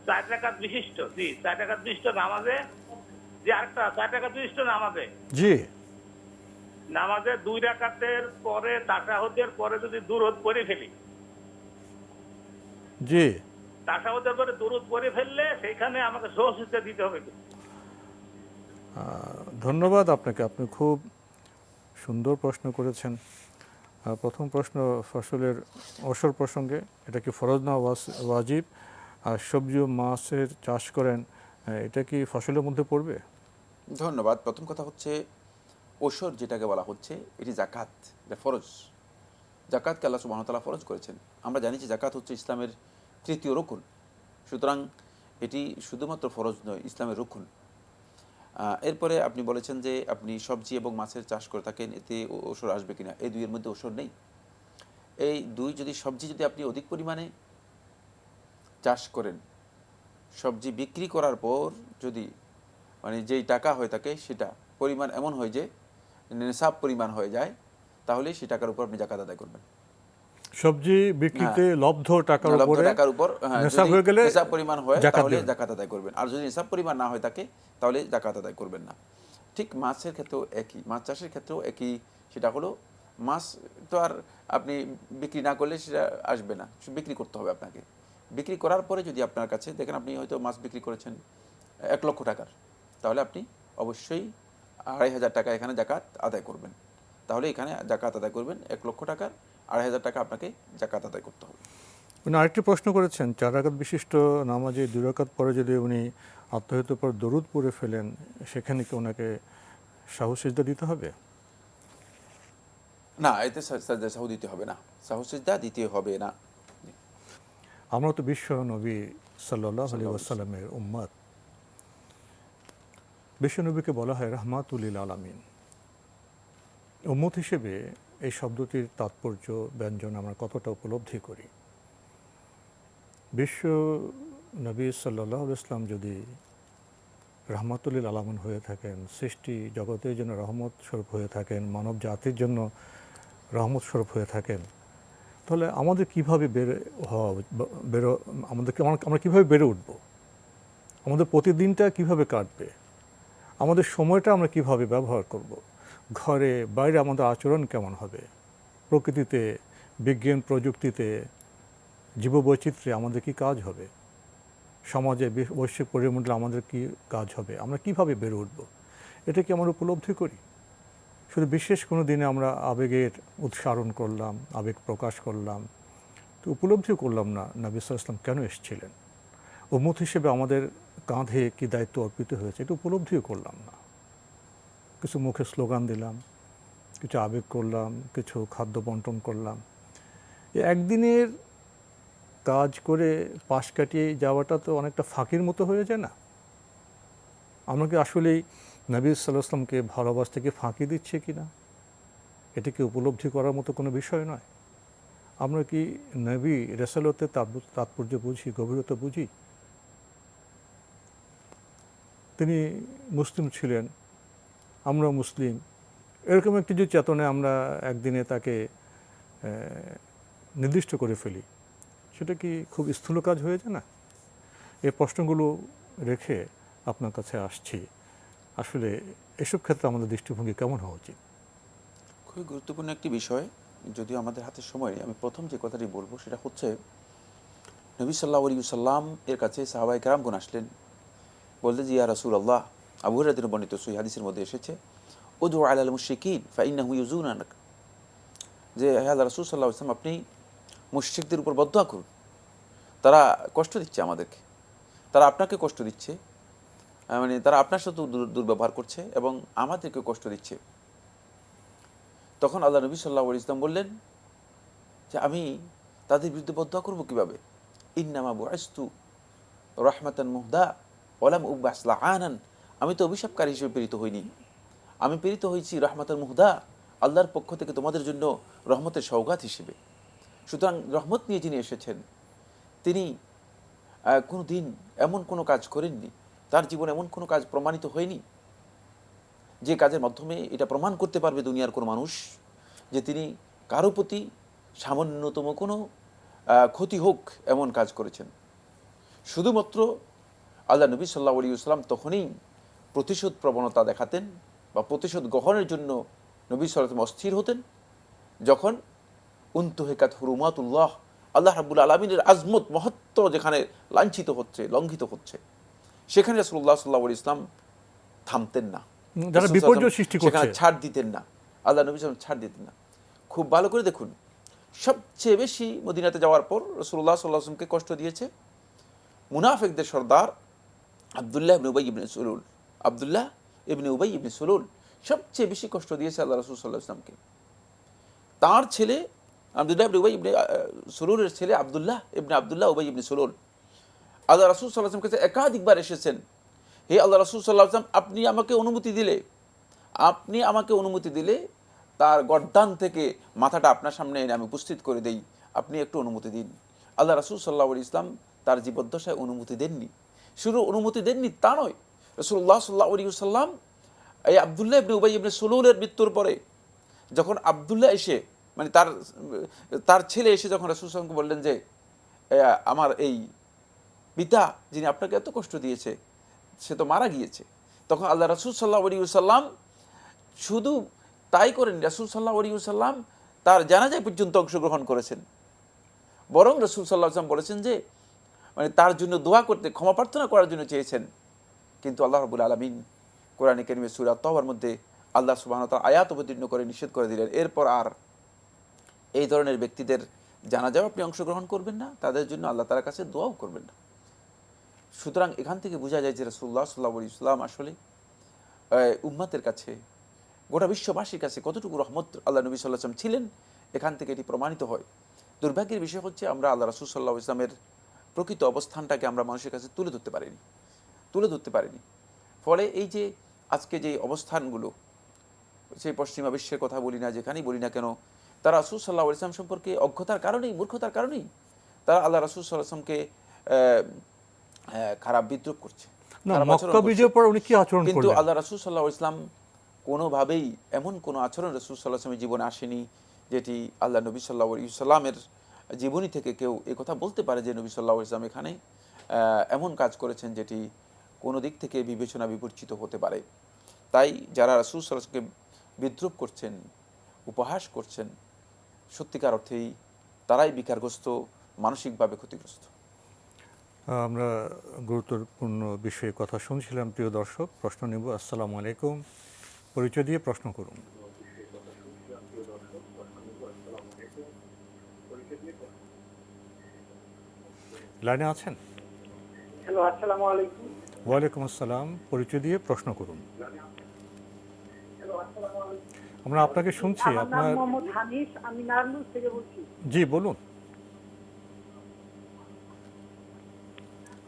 4 রাকাত বিশিষ্ট, জি 4 রাকাত বিশিষ্ট নামাজে, যে আরেকটা 4 রাকাত বিশিষ্ট নামাজে, জি, নামাজে 2 রাকাতের পরে তাশাহুদের পরে যদি দুরূদ পড়ে ফেলি, জি, তাশাহুদের পরে দুরূদ পড়ে ফেললে সেইখানে আমাকে সহযোগিতা দিতে হবে। ধন্যবাদ আপনাকে, আপনি খুব সুন্দর প্রশ্ন করেছেন। প্রথম প্রশ্ন ফসলের ওসর প্রসঙ্গে, এটা কি ফরজ না ওয়াজিব? আর সবজি ও মাছের চাষ করেন, এটা কি ফসলের মধ্যে পড়বে? ধন্যবাদ। প্রথম কথা হচ্ছে ওসর যেটাকে বলা হচ্ছে, এটি জাকাত, এটা ফরজ। জাকাতকে আল্লাহ সুবহানাহু ওয়া তাআলা ফরজ করেছেন। আমরা জানি যে জাকাত হচ্ছে ইসলামের 3য় রুকুন। সুতরাং এটি শুধুমাত্র ফরজ নয়, ইসলামের রুকুন। এরপরে আপনি বলেছেন যে আপনি সবজি এবং মাছের চাষ করে থাকেন, এতে ওসর আসবে কিনা। এই দুইয়ের মধ্যে ওসর নেই। এই দুই যদি সবজি যদি আপনি অধিক পরিমাণে চাষ করেন, সবজি বিক্রি করার পর যদি মানে যেই টাকা হয়ে থাকে সেটা পরিমাণ এমন হয় যে নিসাব পরিমাণ হয়ে যায়, তাহলে সেই টাকার উপর আপনি জাকাত আদায় করবেন। সবজি বিক্রিতে লব্ধ টাকার লব্ধ উপরে টাকার উপর নেশাব যদি হয়ে গেলে নিসাব পরিমাণ হয় জাকাত তাহলে দেবেন। জাকাত আদায় করবেন, আর যদি নিসাব পরিমাণ না হয় থাকে তাহলে জাকাত আদায় করবেন না। ঠিক মাছের ক্ষেত্রেও একই, মাছ চাষের ক্ষেত্রেও একই। সেটা হলো মাছ তো আর আপনি বিক্রি না করলে সেটা আসবে না, বিক্রি করতে হবে আপনাকে। বিক্রি করার পরে যদি আপনার কাছে দেখেন আপনি হয়তো মাছ বিক্রি করেছেন 1 লক্ষ টাকার, তাহলে আপনি অবশ্যই 2,500 টাকা এখানে জাকাত আদায় করবেন। তাহলে এখানে জাকাত আদায় করবেন 1 লক্ষ টাকার 2,500 টাকা আপনাকে জাকাত আদায় করতে হবে। উনি আরেকটি প্রশ্ন করেছেন, 4 রাকাত বিশিষ্ট নামাজে 2 রাকাত পরে যদি উনি আত্মহিতের পর দরুদ পড়ে ফেলেন, সেখানে কি ওনাকে সাহু সিজদা দিতে হবে? না, এতে সাহু দিতে হবে না, সাহু সিজদা দিতে হবে না। আমরা তো বিশ্ব নবী সাল্লাল্লাহু আলাইহি ওয়াসাল্লামের উম্মত। বিশ্ব নবীকে বলা হয় রাহমাতুল লিল আলামিন। উম্মত হিসেবে এই শব্দটির তাৎপর্য ব্যঞ্জন আমরা কতটা উপলব্ধি করি? বিশ্ব নবী সাল্লাল্লাহু আলাইহি ওয়াসাল্লাম যদি রাহমাতুল লিল আলামিন হয়ে থাকেন, সৃষ্টি জগতের জন্য রহমত স্বরূপ হয়ে থাকেন, মানব জাতির জন্য রহমত স্বরূপ হয়ে থাকেন, তাহলে আমাদের কীভাবে আমরা কীভাবে বেড়ে উঠব? আমাদের প্রতিদিনটা কিভাবে কাটবে? আমাদের সময়টা আমরা কিভাবে ব্যবহার করব? ঘরে বাইরে আমাদের আচরণ কেমন হবে? প্রকৃতিতে, বিজ্ঞান প্রযুক্তিতে, জীববৈচিত্র্যে আমাদের কি কাজ হবে? সমাজে বৈশ্বিক পরিমণ্ডলে আমাদের কি কাজ হবে? আমরা কিভাবে বেড়ে উঠব? এটা কি আমরা উপলব্ধি করি? শুধু বিশেষ কোনো দিনে আমরা আবেগের উৎসারণ করলাম, আবেগ প্রকাশ করলাম, তো উপলব্ধি করলাম না নবী সাল্লাল্লাহু আলাইহি ওয়াসাল্লাম কেন এসেছিলেন। উম্মত হিসেবে আমাদের কাঁধে কি দায়িত্ব অর্পিত হয়েছে, এটা উপলব্ধিও করলাম না। কিছু মুখে স্লোগান দিলাম, কিছু আবেগ করলাম, কিছু খাদ্য বন্টন করলাম। একদিনের কাজ করে পাশ কাটিয়ে যাওয়াটা তো অনেকটা ফাঁকির মতো হয়ে যায় না? আমরা কি আসলেই নবী সাল্লাল্লাহু আলাইহি ওয়াসাল্লামকে ভালোবাসতে কি ফাঁকি দিচ্ছে কি না, এটা কি উপলব্ধি করার মতো কোনো বিষয় নয়? আমরা কি নবী রেসালতের তাৎপর্য বুঝি, গভীরতা বুঝি? তিনি মুসলিম ছিলেন, আমরা মুসলিম, এরকম একটি যে চেতনায় আমরা একদিনে তাকে নির্দিষ্ট করে ফেলি, সেটা কি খুব স্থূল কাজ হয়ে যায় না? এই প্রশ্নগুলো রেখে আপনার কাছে আসছি। আসলে এসব ক্ষেত্রে আমাদের দৃষ্টিভঙ্গি কেমন হওয়া উচিত? খুবই গুরুত্বপূর্ণ একটি বিষয়। যদিও আমাদের হাতে সময়, আমি প্রথম যে কথাটি বলবো সেটা হচ্ছে নবী সাল্লাল্লাহু আলাইহি ওয়াসাল্লাম এর কাছে সাহাবায়ে কেরামগণ আসলেন, বললেন যে ইয়া রাসূলুল্লাহ, আবু হুরায়রা বর্ণিত সহিহ হাদিসের মধ্যে এসেছে, উদউ আলাল মুশরিকিন ফাইন্নাহু ইউযুনাক, যে হে আল্লাহর রাসূল সাল্লাল্লাহু আলাইহি ওয়াসাল্লাম আপনি মুশরিকদের উপর বদদোয়া করুন, তারা কষ্ট দিচ্ছে আমাদেরকে, তারা আপনাকে কষ্ট দিচ্ছে, মানে তারা আপনার সাথে দুর্ব্যবহার করছে এবং আমাদেরকে কষ্ট দিচ্ছে। তখন আল্লাহ নবী সাল্লাল্লাহু আলাইহি ওয়াসাল্লাম বললেন যে আমি তাদের বিরুদ্ধে বদদোয়া করবো কীভাবে? ইন্নামা বুইসতু রাহমাতান মুহদা ওয়ালাম উবআস লাআনান, আমি তো অভিশাপকারী হিসেবে প্রেরিত হইনি, আমি প্রেরিত হয়েছি রাহমাতান মুহদা, আল্লাহর পক্ষ থেকে তোমাদের জন্য রহমতের সওগাত হিসেবে। সুতরাং রহমত নিয়ে যিনি এসেছেন তিনি কোনো দিন এমন কোনো কাজ করেননি, তার জীবনে এমন কোনো কাজ প্রমাণিত হয়নি যে কাজের মাধ্যমে এটা প্রমাণ করতে পারবে দুনিয়ার কোনো মানুষ যে তিনি কারো প্রতি সামান্যতম কোনো ক্ষতি হোক এমন কাজ করেছেন। শুধুমাত্র আল্লাহ নবী সাল্লাল্লাহু আলাইহি ওয়াসাল্লাম তখনই প্রতিশোধ প্রবণতা দেখাতেন বা প্রতিশোধ গ্রহণের জন্য নবী সাল্লাল্লাহু আলাইহি ওয়াসাল্লাম অস্থির হতেন যখন উনতুহিকাত হুরুমাতুল্লাহ, আল্লাহ রাব্বুল আলামিনের আজমত মহত্ব যেখানে লাঞ্ছিত হচ্ছে, লঙ্ঘিত হচ্ছে, সেখানে রাসূলুল্লাহ সাল্লাল্লাহু আলাইহি ওয়াসাল্লাম থামতেন না, যারা বিপর্যয় সৃষ্টি করছে সেখানে ছাড় দিতেন না, আল্লাহ নবী সাল্লাল্লাহু আলাইহি ওয়াসাল্লাম ছাড় দিতেন না। খুব ভালো করে দেখুন, সবচেয়ে বেশি মদিনাতে যাওয়ার পর রাসূলুল্লাহ সাল্লাল্লাহু আলাইহি ওয়াসাল্লামকে কষ্ট দিয়েছে মুনাফিকদের সর্দার আব্দুল্লাহ ইবনে উবাই ইবনে সুলুল। আব্দুল্লাহ ইবনে উবাই ইবনে সুলুল সবচেয়ে বেশি কষ্ট দিয়েছে আল্লাহ রাসূল সাল্লাল্লাহু আলাইহি ওয়াসাল্লামকে। তার ছেলে আব্দুল্লাহ ইবনে উবাই ইবনে সুলুলের ছেলে আব্দুল্লাহ উবাই ইবনে সুলুল আল্লাহ রাসূল সাল্লাল্লাহু আলাইহি ওয়াসাল্লামের কাছে একাধিকবার এসেছেন, হে আল্লাহ রাসূল সাল্লাল্লাহু আলাইহি ওয়াসাল্লাম আপনি আমাকে অনুমতি দিলে তার গর্দান থেকে মাথাটা আপনার সামনে এনে আমি উপস্থিত করে দেই, আপনি একটু অনুমতি দিন। আল্লাহ রাসূল সাল্লাল্লাহু আলাইহি ওয়াসাল্লাম তার জীবদ্দশায় অনুমতি দেননি। শুধু অনুমতি দেননি তা নয়, রাসূলুল্লাহ সাল্লাল্লাহু আলাইহি ওয়াসাল্লাম এই আব্দুল্লাহ ইবনে উবাই ইবনে সুলুলের মৃত্যুর পরে যখন আব্দুল্লাহ এসে মানে তার ছেলে এসে যখন রাসূল সাল্লাল্লাহু আলাইহি ওয়াসাল্লামকে বললেন যে আমার এই পিতা যিনি আপনাকে এত কষ্ট দিয়েছে সে তো মারা গিয়েছে, তখন আল্লাহ রাসূল সাল্লাল্লাহু আলাইহি ওয়াসাল্লাম শুধু তাই করেন, রাসূল সাল্লাল্লাহু আলাইহি ওয়াসাল্লাম তার জানাজায় পর্যন্ত অংশগ্রহণ করেছেন। বরং রাসূল সাল্লাল্লাহু আলাইহি ওয়াসাল্লাম বলেছেন যে মানে তার জন্য দোয়া করতে, ক্ষমা প্রার্থনা করার জন্য চেয়েছেন। কিন্তু আল্লাহ রাব্বুল আলামিন কোরআনে কারীমে সূরা তাওবার মধ্যে আল্লাহ সুবহানাহু ওয়া তাআলা আয়াত অবতীর্ণ করে নিষেধ করে দিলেন, এরপর আর এই ধরনের ব্যক্তিদের জানাজাও আপনি অংশগ্রহণ করবেন না, তাদের জন্য আল্লাহ তাআলার কাছে দোয়াও করবেন না। সুতরাং এখান থেকে বোঝা যায় যে রাসূলুল্লাহ সাল্লাল্লাহু আলাইহি ওয়াসাল্লাম আসলে উম্মতের কাছে, গোটা বিশ্ববাসীর কাছে কতটুকু রহমত আল্লাহ নবী সাল্লাল্লাহু আলাইহি ওয়াসাল্লাম ছিলেন, এখান থেকে এটি প্রমাণিত হয়। দুর্ভাগ্যের বিষয় হচ্ছে আমরা আল্লাহ রাসূল সাল্লাল্লাহু আলাইহি ওয়াসাল্লামের প্রকৃত অবস্থানটাকে আমরা মানুষের কাছে তুলে ধরতে পারিনি। ফলে এই যে আজকে যে অবস্থানগুলো, সেই পশ্চিমা বিশ্বের কথা বলি না, যেখানেই বলি না কেন, তারা রাসূল সাল্লাল্লাহু আলাইহি ওয়াসাল্লাম সম্পর্কে অজ্ঞতার কারণেই, মূর্খতার কারণেই তারা আল্লাহ রাসূল সাল্লাল্লাহু আলাইহি ওয়াসাল্লামকে খারাপ বিদ্রুপ করছে। মক্কা বিজয়ের পর উনি কি আচরণ কিন্তু করলেন? আল্লাহ রাসূল সাল্লাল্লাহু আলাইহি ওয়াসাল্লাম কোনোভাবেই এমন কোনো আচরণ রাসূল সাল্লাল্লাহু আলাইহি ওয়াসাল্লামের জীবনে আসেনি যেটি আল্লাহ নবী সাল্লাল্লাহু আলাইহি ওয়াসাল্লামের জীবনী থেকে কেউ এই কথা বলতে পারে যে নবী সাল্লাল্লাহু আলাইহি ওয়াসাল্লাম এখানে এমন কাজ করেছেন যেটি কোনো দিক থেকে বিবেচনা বিবর্জিত হতে পারে। তাই যারা রাসূল সাল্লাল্লাহু আলাইহি ওয়াসাল্লামকে বিদ্রুপ করছেন, উপহাস করছেন, সত্যিকার অর্থেই তারাই বিকারগ্রস্ত, মানসিকভাবে ক্ষতিগ্রস্ত। আমরা গুরুত্বপূর্ণ বিষয়ে কথা শুনছিলাম। প্রিয় দর্শক, প্রশ্ন নেব। আসসালামু আলাইকুম, পরিচয় দিয়ে প্রশ্ন করুন। লাইনে আছেন? হ্যালো, আসসালামু আলাইকুম। ওয়ালাইকুম আসসালাম, পরিচয় দিয়ে প্রশ্ন করুন। আমরা আপনাকে শুনছি। আমার নাম আপনার মোহাম্মদ হানিফ, আমি নারায়ণগঞ্জ থেকে বলছি। জি বলুন,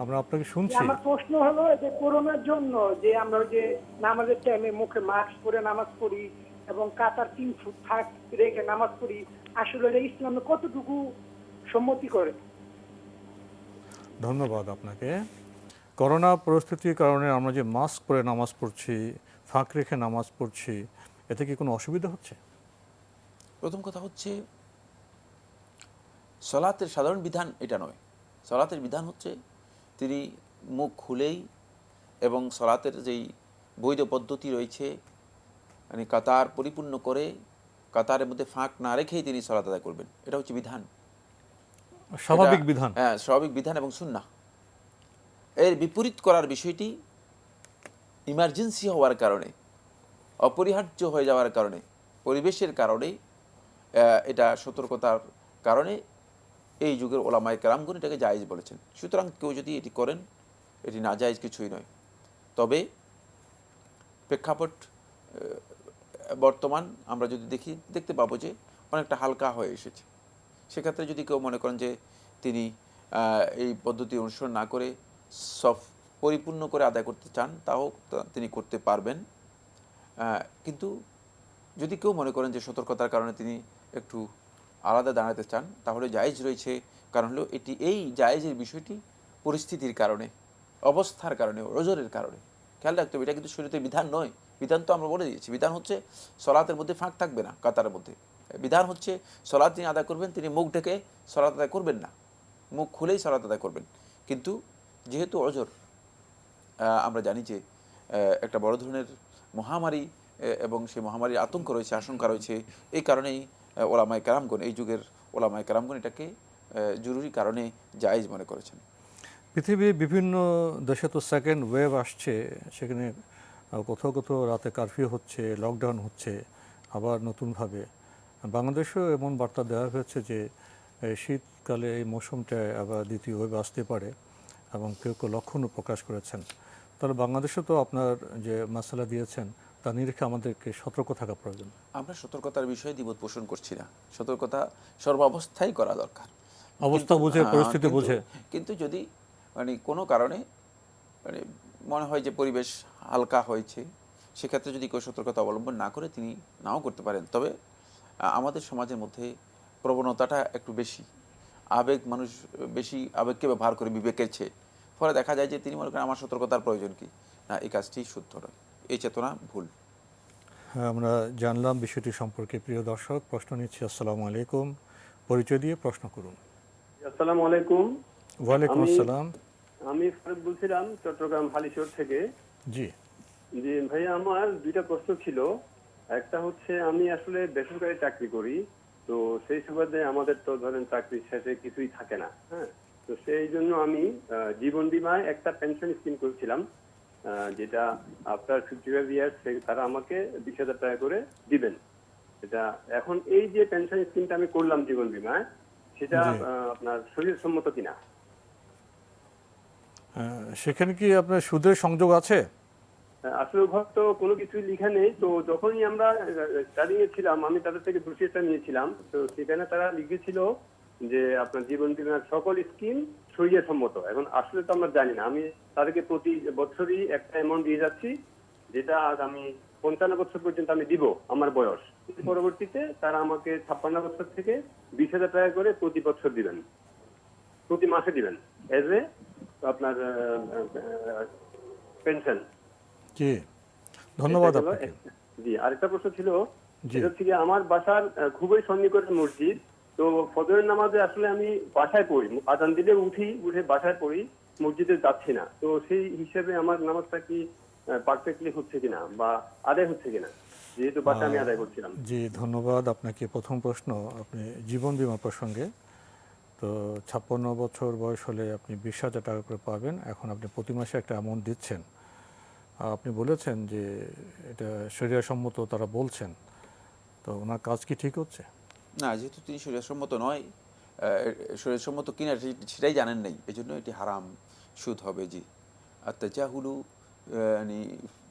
আমরা আপনাকে শুনছি। আমার প্রশ্ন হলো যে করোনার জন্য যে আমরা যে নামাজের টাইমে মুখে মাস্ক পরে নামাজ পড়ি এবং কাতার 3 ফুট ফাঁক রেখে নামাজ পড়ি, আসলে এটা ইসলামে কতটুকু সম্মতি করে? ধন্যবাদ আপনাকে। করোনা পরিস্থিতির কারণে আমরা যে মাস্ক পরে নামাজ পড়ছি, ফাঁক রেখে নামাজ পড়ছি, এতে কি কোনো অসুবিধা হচ্ছে? প্রথম কথা হচ্ছে সলাতের সাধারণ বিধান এটা নয়। সলাতের বিধান হচ্ছে তিনি মুখ খুলেই এবং সলাতের যেই বৈধ পদ্ধতি রয়েছে, মানে কাতার পরিপূর্ণ করে কাতারের মধ্যে ফাঁক না রেখেই তিনি সলাত আদায় করবেন, এটা হচ্ছে বিধান, স্বাভাবিক বিধান। হ্যাঁ, স্বাভাবিক বিধান এবং সুন্নাহ। এর বিপরীত করার বিষয়টি ইমার্জেন্সি হওয়ার কারণে, অপরিহার্য হয়ে যাওয়ার কারণে, পরিবেশের কারণে, এটা সতর্কতার কারণে এই যুগের ওলামায়ে কেরামগণ এটাকে জায়েজ বলেছেন। সুতরাং কেউ যদি এটি করেন, এটি না জায়েজ কিছুই নয়। তবে প্রেক্ষাপট বর্তমান আমরা যদি দেখতে পাবো যে অনেকটা হালকা হয়ে এসেছে। সেক্ষেত্রে যদি কেউ মনে করেন যে তিনি এই পদ্ধতি অনুসরণ না করে সব পরিপূর্ণ করে আদায় করতে চান, তাও তিনি করতে পারবেন। কিন্তু যদি কেউ মনে করেন যে সতর্কতার কারণে তিনি একটু আলাদা দাঁড়াতে চান, তাহলে জায়েজ রয়েছে। কারণ হলো এটি, এই জায়েজের বিষয়টি পরিস্থিতির কারণে, অবস্থার কারণে, ওজরের কারণে। খেয়াল রাখতে হবে, এটা কিন্তু শরীয়তের বিধান নয়। বিধান তো আমরা বলে দিয়েছি, বিধান হচ্ছে সলাতের মধ্যে ফাঁক থাকবে না কাতারের মধ্যে। বিধান হচ্ছে সলাত তিনি আদায় করবেন, তিনি মুখ ঢেকে সলাত আদায় করবেন না, মুখ খুলেই সলাত আদায় করবেন। কিন্তু যেহেতু অজর, আমরা জানি যে একটা বড় ধরনের মহামারী এবং সেই মহামারীর আতঙ্ক রয়েছে, আশঙ্কা রয়েছে, এই কারণেই ওলামায়ে কেরামগণ, এই যুগের ওলামায়ে কেরামগণ এটাকে জরুরি কারণে জায়েজ মনে করেছেন। পৃথিবীর বিভিন্ন দেশে তো সেকেন্ড ওয়েভ আসছে, সেখানে কোথাও কোথাও রাতে কারফিউ হচ্ছে, লকডাউন হচ্ছে, আবার নতুনভাবে বাংলাদেশেও এমন বার্তা দেওয়া হয়েছে যে শীতকালে এই মৌসুমটায় আবার দ্বিতীয় ওয়েভ আসতে পারে এবং কেউ কেউ লক্ষণও প্রকাশ করেছেন। তাহলে বাংলাদেশে তো আপনার যে মাসালা দিয়েছেন তা নিরিখে আমাদেরকে সতর্ক থাকা প্রয়োজন। আমরা সতর্কতার বিষয়ে দ্বিমত পোষণ করছি না, সতর্কতা সর্বাবস্থায় করা দরকার, অবস্থা বুঝে, পরিস্থিতি বুঝে। কিন্তু যদি মানে কোনো কারণে মানে মনে হয় যে পরিবেশ হালকা হয়েছে, সেক্ষেত্রে যদি কেউ সতর্কতা অবলম্বন না করে, তিনি নাও করতে পারেন। তবে আমাদের সমাজের মধ্যে প্রবণতাটা একটু বেশি, আবেগ, মানুষ বেশি আবেগকে ব্যবহার করে বিবেকের চেয়ে। ফলে দেখা যায় যে তিনি মনে করেন আমার সতর্কতার প্রয়োজন কি না, এই কাজটি শুদ্ধ নয়, এই চেতনা ভুল। হ্যাঁ, আমরা জানলাম বিষয়টি সম্পর্কে। প্রিয় দর্শক, প্রশ্ন নিচ্ছি। আসসালামু আলাইকুম, পরিচয় দিয়ে প্রশ্ন করুন। আসসালামু আলাইকুম। ওয়ালাইকুম আসসালাম। আমি ফারুক বলছিলাম চট্টগ্রাম হালিশহর থেকে। জি জি ভাইয়া, আমার দুইটা প্রশ্ন ছিল। একটা হচ্ছে, আমি আসলে বেসরকারি চাকরি করি, তো সেই সুবাদে আমাদের তো ধরেন চাকরি শেষে কিছুই থাকে না, হ্যাঁ। তো সেই জন্য আমি জীবন বীমায় একটা পেনশন স্কিম করেছিলাম, যেটা আফটার 55 ইয়ার্স তারা আমাকে 20,000 টাকা করে দিবেন। এটা এখন এই যে পেনশন স্কিমটা আমি করলাম জীবন বীমায়, সেটা আপনার শরীর সম্মত কিনা? সেখানে কি আপনার সুদের সংযোগ আছে? আসলে ঘর তো কোনো কিছুই লিখা নেই। তো যখনই আমরা স্টাডিং এ ছিলাম, আমি তাদের থেকে ব্রোশিয়ারটা নিয়েছিলাম। তো সেখানে তারা লিখেছিল যে আপনার জীবন বীমার সকল স্কিম শরীয় সম্মত। এখন আসলে তো আমরা জানি না। আমি তাদেরকে প্রতি বছরই একটা অ্যামাউন্ট দিয়ে যাচ্ছি, যেটা আজ আমি 55 বছর পর্যন্ত আমি দিব আমার বয়স। পরবর্তীতে তারা আমাকে 56 বছর থেকে 20,000 টাকা করে প্রতি বছর দিবেন, প্রতি মাসে দিবেন এজ এ আপনার পেনশন। জি, ধন্যবাদ আপনাকে। জি, আরেকটা প্রশ্ন ছিল, সেটা হচ্ছে আমার বাসার খুবই সন্নিকটে মসজিদ। তো ফজরের নামাজে আসলে আমি বাসায় পড়ি, আজান দিলে উঠে বাসায় পড়ি, মসজিদে যাচ্ছি না। তো সেই হিসেবে আমার নামাজটা কি পারফেক্টলি হচ্ছে কিনা বা আদায় হচ্ছে কিনা, যেহেতু বাসায় আমি আদায় করছিলাম? জি, ধন্যবাদ আপনাকে। প্রথম প্রশ্ন আপনি জীবন বীমা প্রসঙ্গে। তো 56 বছর বয়স হলে আপনি 20,000 টাকা করে পাবেন। এখন আপনি প্রতি মাসে একটা অ্যামাউন্ট দিচ্ছেন। আপনি বলেছেন যে এটা শরীয়সম্মত, তারা বলছেন, তো ওনার কাজ কি ঠিক হচ্ছে? না, যেহেতু তিনি শরীয়সম্মত নয়, শরীয়সম্মত কিনা সেটাই জানেন নাই, এই জন্য এটি হারাম, সুদ হবে। জি, আত্তাজাহুলু মানে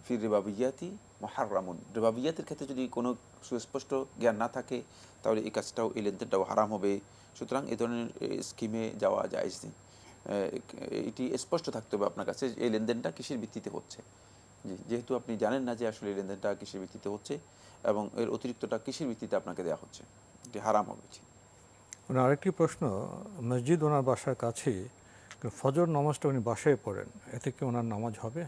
ফির রিবাবিয়াতি মুহাররামুন। রিবাবিয়াতের ক্ষেত্রে যদি কোনো সুস্পষ্ট জ্ঞান না থাকে, তাহলে এই কাজটাও, এই লেনদেনটাও হারাম হবে। সুতরাং এই ধরনের স্কিমে যাওয়া জায়েজ নেই। এটি স্পষ্ট থাকতে হবে আপনার কাছে এই লেনদেনটা কিসের ভিত্তিতে হচ্ছে। জি, যেহেতু আপনি জানেন না যে আসলে এই লেনদেনটা কিসের ভিত্তিতে হচ্ছে এবং এর অতিরিক্তটা কিসের ভিত্তিতে আপনাকে দেওয়া হচ্ছে, এটি হারাম হবে। ওনার আরেকটি প্রশ্ন, মসজিদ ওনার বাসার কাছেই, ফজর নামাজটা উনি বাসায় পড়েন, এতে কি ওনার নামাজ হবে?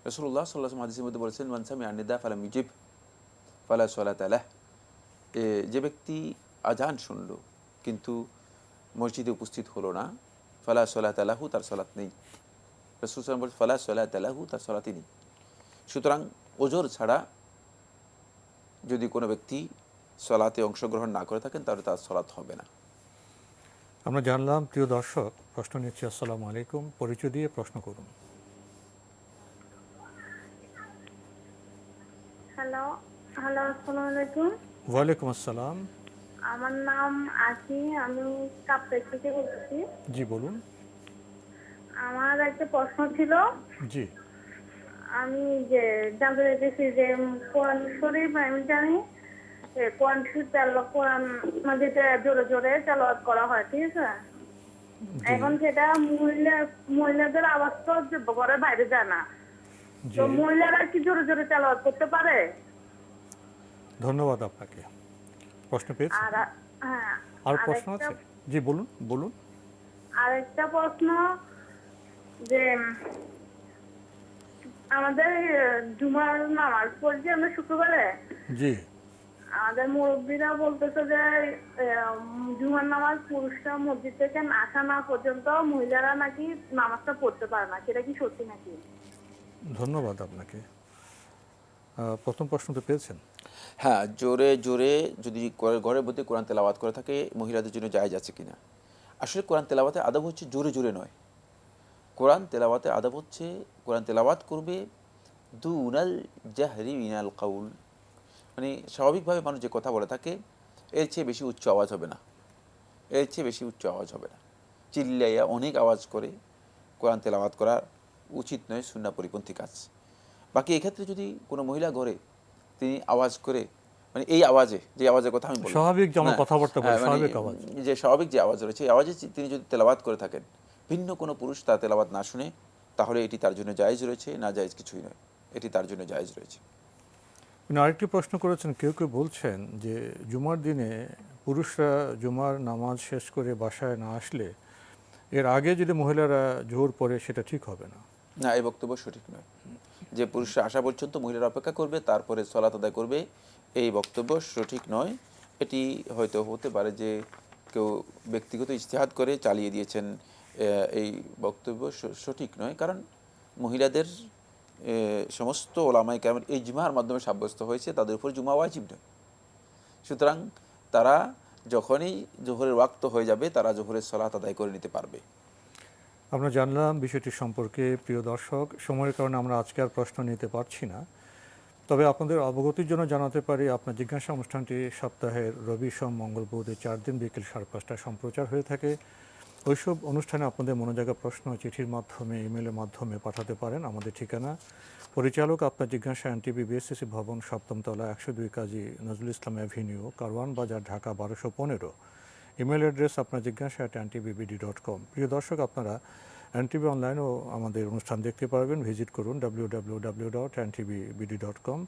রাসূলুল্লাহ সাল্লাল্লাহু আলাইহি ওয়াসাল্লাম হাদিসের মধ্যে বলেছেন, মান সামিআ নিদা ফালাম ইউজিব ফালা সালাতা লাহ। যে ব্যক্তি আজান শুনল কিন্তু মসজিদে উপস্থিত হলো না, ফালা সালাতা লাহু, তার সালাত নেই। রাসূল সাল্লাল্লাহু আলাইহি ওয়াসাল্লাম বলেছেন, ফালা সালাতা লাহু, তার সালাতই নেই। সুতরাং ওজর ছাড়া যদি কোনো ব্যক্তি সালাতে অংশগ্রহণ না করে থাকেন, তাহলে তার সালাত হবে না। আমরা জানলাম। প্রিয় দর্শক, প্রশ্ন নিচ্ছি। আসসালামু আলাইকুম, পরিচয় দিয়ে প্রশ্ন করুন। হ্যালো হ্যালো, আসসালামু আলাইকুম। ওয়ালাইকুম আসসালাম। আমার নাম আসি, আমি কাপ্তাই থেকে বলতেছি। জি, বলুন। আমার একটা প্রশ্ন ছিল। জি, আমি যে জানতে চাইতেছি যে কোরআন শরীফ আমি জানি কোরআন শরীফ কোরআন মাঝেতে জোরে জোরে তেলাওয়াত করা হয়, ঠিক আছে? এখন সেটা মহিলাদের আওয়াজ তো ঘরের বাইরে যায় না, তো মহিলারা কি জোরে জোরে তেলাওয়াত করতে পারে? ধন্যবাদ আপনাকে। প্রশ্ন পেয়েছি। হ্যাঁ, আর প্রশ্ন আছে? জি, বলুন বলুন। আরেকটা প্রশ্ন, যে আমাদের জুমার নামাজ পড়ছি আমরা শুক্রবারে। জি, আমাদের মুরব্বীরা বলতেছে যে জুমার নামাজ পুরুষরা মসজিদ থেকে আসা না পর্যন্ত মহিলারা নাকি নামাজটা পড়তে পারে না, সেটা কি সত্যি নাকি? ধন্যবাদ আপনাকে। প্রথম প্রশ্ন তো পেয়েছেন। হ্যাঁ, জোরে জোরে যদি ঘরের মধ্যে কোরআন তেলাওয়াত করে থাকে, মহিলাদের জন্য জায়েজ আছে কিনা? আসলে কোরআন তেলাওয়াতের আদব হচ্ছে জোরে জোরে নয়। কোরআন তেলাওয়াতের আদব হচ্ছে কোরআন তেলাওয়াত করবে দুনাল জাহরি মিনাল কাউল, মানে স্বাভাবিকভাবে মানুষ যে কথা বলে থাকে এর চেয়ে বেশি উচ্চ আওয়াজ হবে না, এর চেয়ে বেশি উচ্চ আওয়াজ হবে না। চিল্লাইয়া অনেক আওয়াজ করে কোরআন তেলাওয়াত করা উচিত নয়, সুন্নাহ পরিপন্থী কাজ। বাকি এক্ষেত্রে যদি কোনো মহিলা ঘরে তিনি আওয়াজ করে, মানে এই আওয়াজে, যে আওয়াজের কথা আমি বলি, স্বাভাবিক যেমন কথাবার্তা বলে, স্বাভাবিক আওয়াজ, যে স্বাভাবিক যে আওয়াজ রয়েছে, এই আওয়াজে তিনি যদি তেলাওয়াত করে থাকেন, ভিন্ন কোনো পুরুষ তার তেলাওয়াত না শুনে, তাহলে এটি তার জন্য জায়েজ রয়েছে, না জায়েজ কিছুই নয়, এটি তার জন্য জায়েজ রয়েছে। আরেকটি প্রশ্ন করেছেন, কেউ কেউ বলছেন যে জুমার দিনে পুরুষরা জুমার নামাজ শেষ করে বাসায় না আসলে এর আগে যদি মহিলারা জোহর পড়ে সেটা ঠিক হবে না। না, এই বক্তব্য সঠিক নয়। যে পুরুষরা আসা পর্যন্ত মহিলারা অপেক্ষা করবে তারপরে সালাত আদায় করবে, এই বক্তব্য সঠিক নয়। এটি হয়তো হতে পারে যে কেউ ব্যক্তিগত ইজতিহাদ করে চালিয়ে দিয়েছেন, এই বক্তব্য সঠিক নয়। কারণ মহিলাদের সমস্ত ওলামায়ে কেরামের ইজমার মাধ্যমে সাব্যস্ত হয়েছে তাদের উপর জুমা ওয়াজিব নয়। সুতরাং তারা যখনই জোহরের ওয়াক্ত হয়ে যাবে তারা জোহরের সালাত আদায় করে নিতে পারবে। আমরা জানলাম বিষয়টি সম্পর্কে। প্রিয় দর্শক, সময়ের কারণে আমরা আজকে আর প্রশ্ন নিতে পারছি না, তবে আপনাদের অবগতির জন্য জানাতে পারি আপনার জিজ্ঞাসা অনুষ্ঠানটি সপ্তাহের রবি, সোম, মঙ্গল, বুধে 4 দিন বিকেল 5:30টায় সম্প্রচার হয়ে থাকে। ওইসব অনুষ্ঠানে আপনাদের মনোজাগা প্রশ্ন চিঠির মাধ্যমে, ইমেলের মাধ্যমে পাঠাতে পারেন। আমাদের ঠিকানা পরিচালক আপনার জিজ্ঞাসা, এনটিভি, বিএসসিসি ভবন, 7ম তলা, 102 কাজী নজরুল ইসলাম অ্যাভিনিউ, কারওয়ান বাজার, ঢাকা 1215। ইমেল অ্যাড্রেস আপনার জিজ্ঞাসা @ntvbd.com। প্রিয় দর্শক, আপনারা এনটিভি অনলাইনেও আমাদের অনুষ্ঠান দেখতে পারবেন। ভিজিট করুন www.ntvbd.com।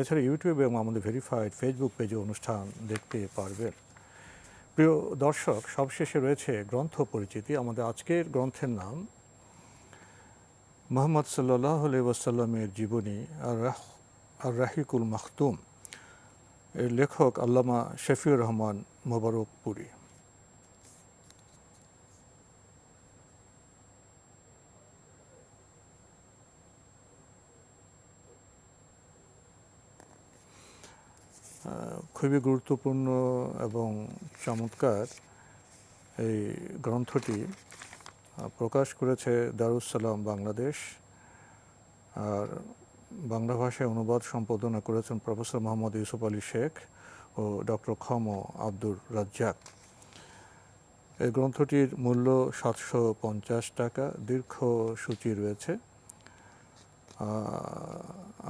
এছাড়া ইউটিউবে এবং আমাদের ভেরিফাইড ফেসবুক পেজে অনুষ্ঠান দেখতে পারবেন। প্রিয় দর্শক, সবশেষে রয়েছে গ্রন্থ পরিচিতি। আমাদের আজকের গ্রন্থের নাম মুহাম্মদ সাল্লাল্লাহু আলাইহি ওয়াসাল্লামের জীবনী আর রাহিকুল মাখতুম। এর লেখক আল্লামা শফিউর রহমান মোবারকপুরী। খুবই গুরুত্বপূর্ণ এবং চমৎকার এই গ্রন্থটি প্রকাশ করেছে দারুস সালাম বাংলাদেশ, আর বাংলা ভাষায় অনুবাদ সম্পাদনা করেছেন প্রফেসর মোহাম্মদ ইউসুফ আলী শেখ ও ডক্টর খম আব্দুর রাজ্জাক। এই গ্রন্থটির মূল্য 750 টাকা। দীর্ঘ সূচি রয়েছে,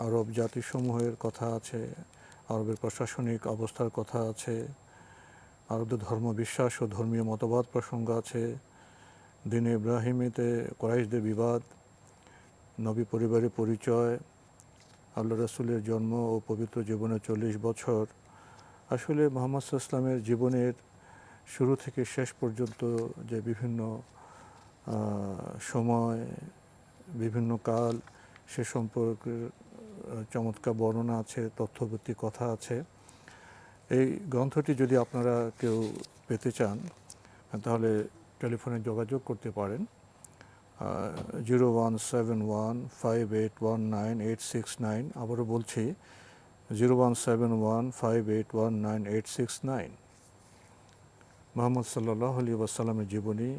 আরব জাতিসমূহের কথা আছে, আরবের প্রশাসনিক অবস্থার কথা আছে, আরবদের ধর্ম বিশ্বাস ও ধর্মীয় মতবাদ প্রসঙ্গ আছে, দিনে ইব্রাহিমিতে কুরাইশদের বিবাদ, নবী পরিবারের পরিচয়, আল্লাহ রাসূলের জন্ম ও পবিত্র জীবনের 40 বছর। আসলে মুহাম্মদ সাল্লাল্লাহু আলাইহি ওয়াসাল্লামের জীবনের শুরু থেকে শেষ পর্যন্ত যে বিভিন্ন সময়, বিভিন্ন কাল, সে সম্পর্কে চমৎকার বর্ণনা আছে, তথ্যভিত্তিক কথা আছে। এই গ্রন্থটি যদি আপনারা কেউ পেতে চান তাহলে টেলিফোনে যোগাযোগ করতে পারেন 01715819869। আবারও বলছি 01715819869। মুহাম্মদ সাল্লাল্লাহু আলাইহি ওয়াসাল্লামের জীবনী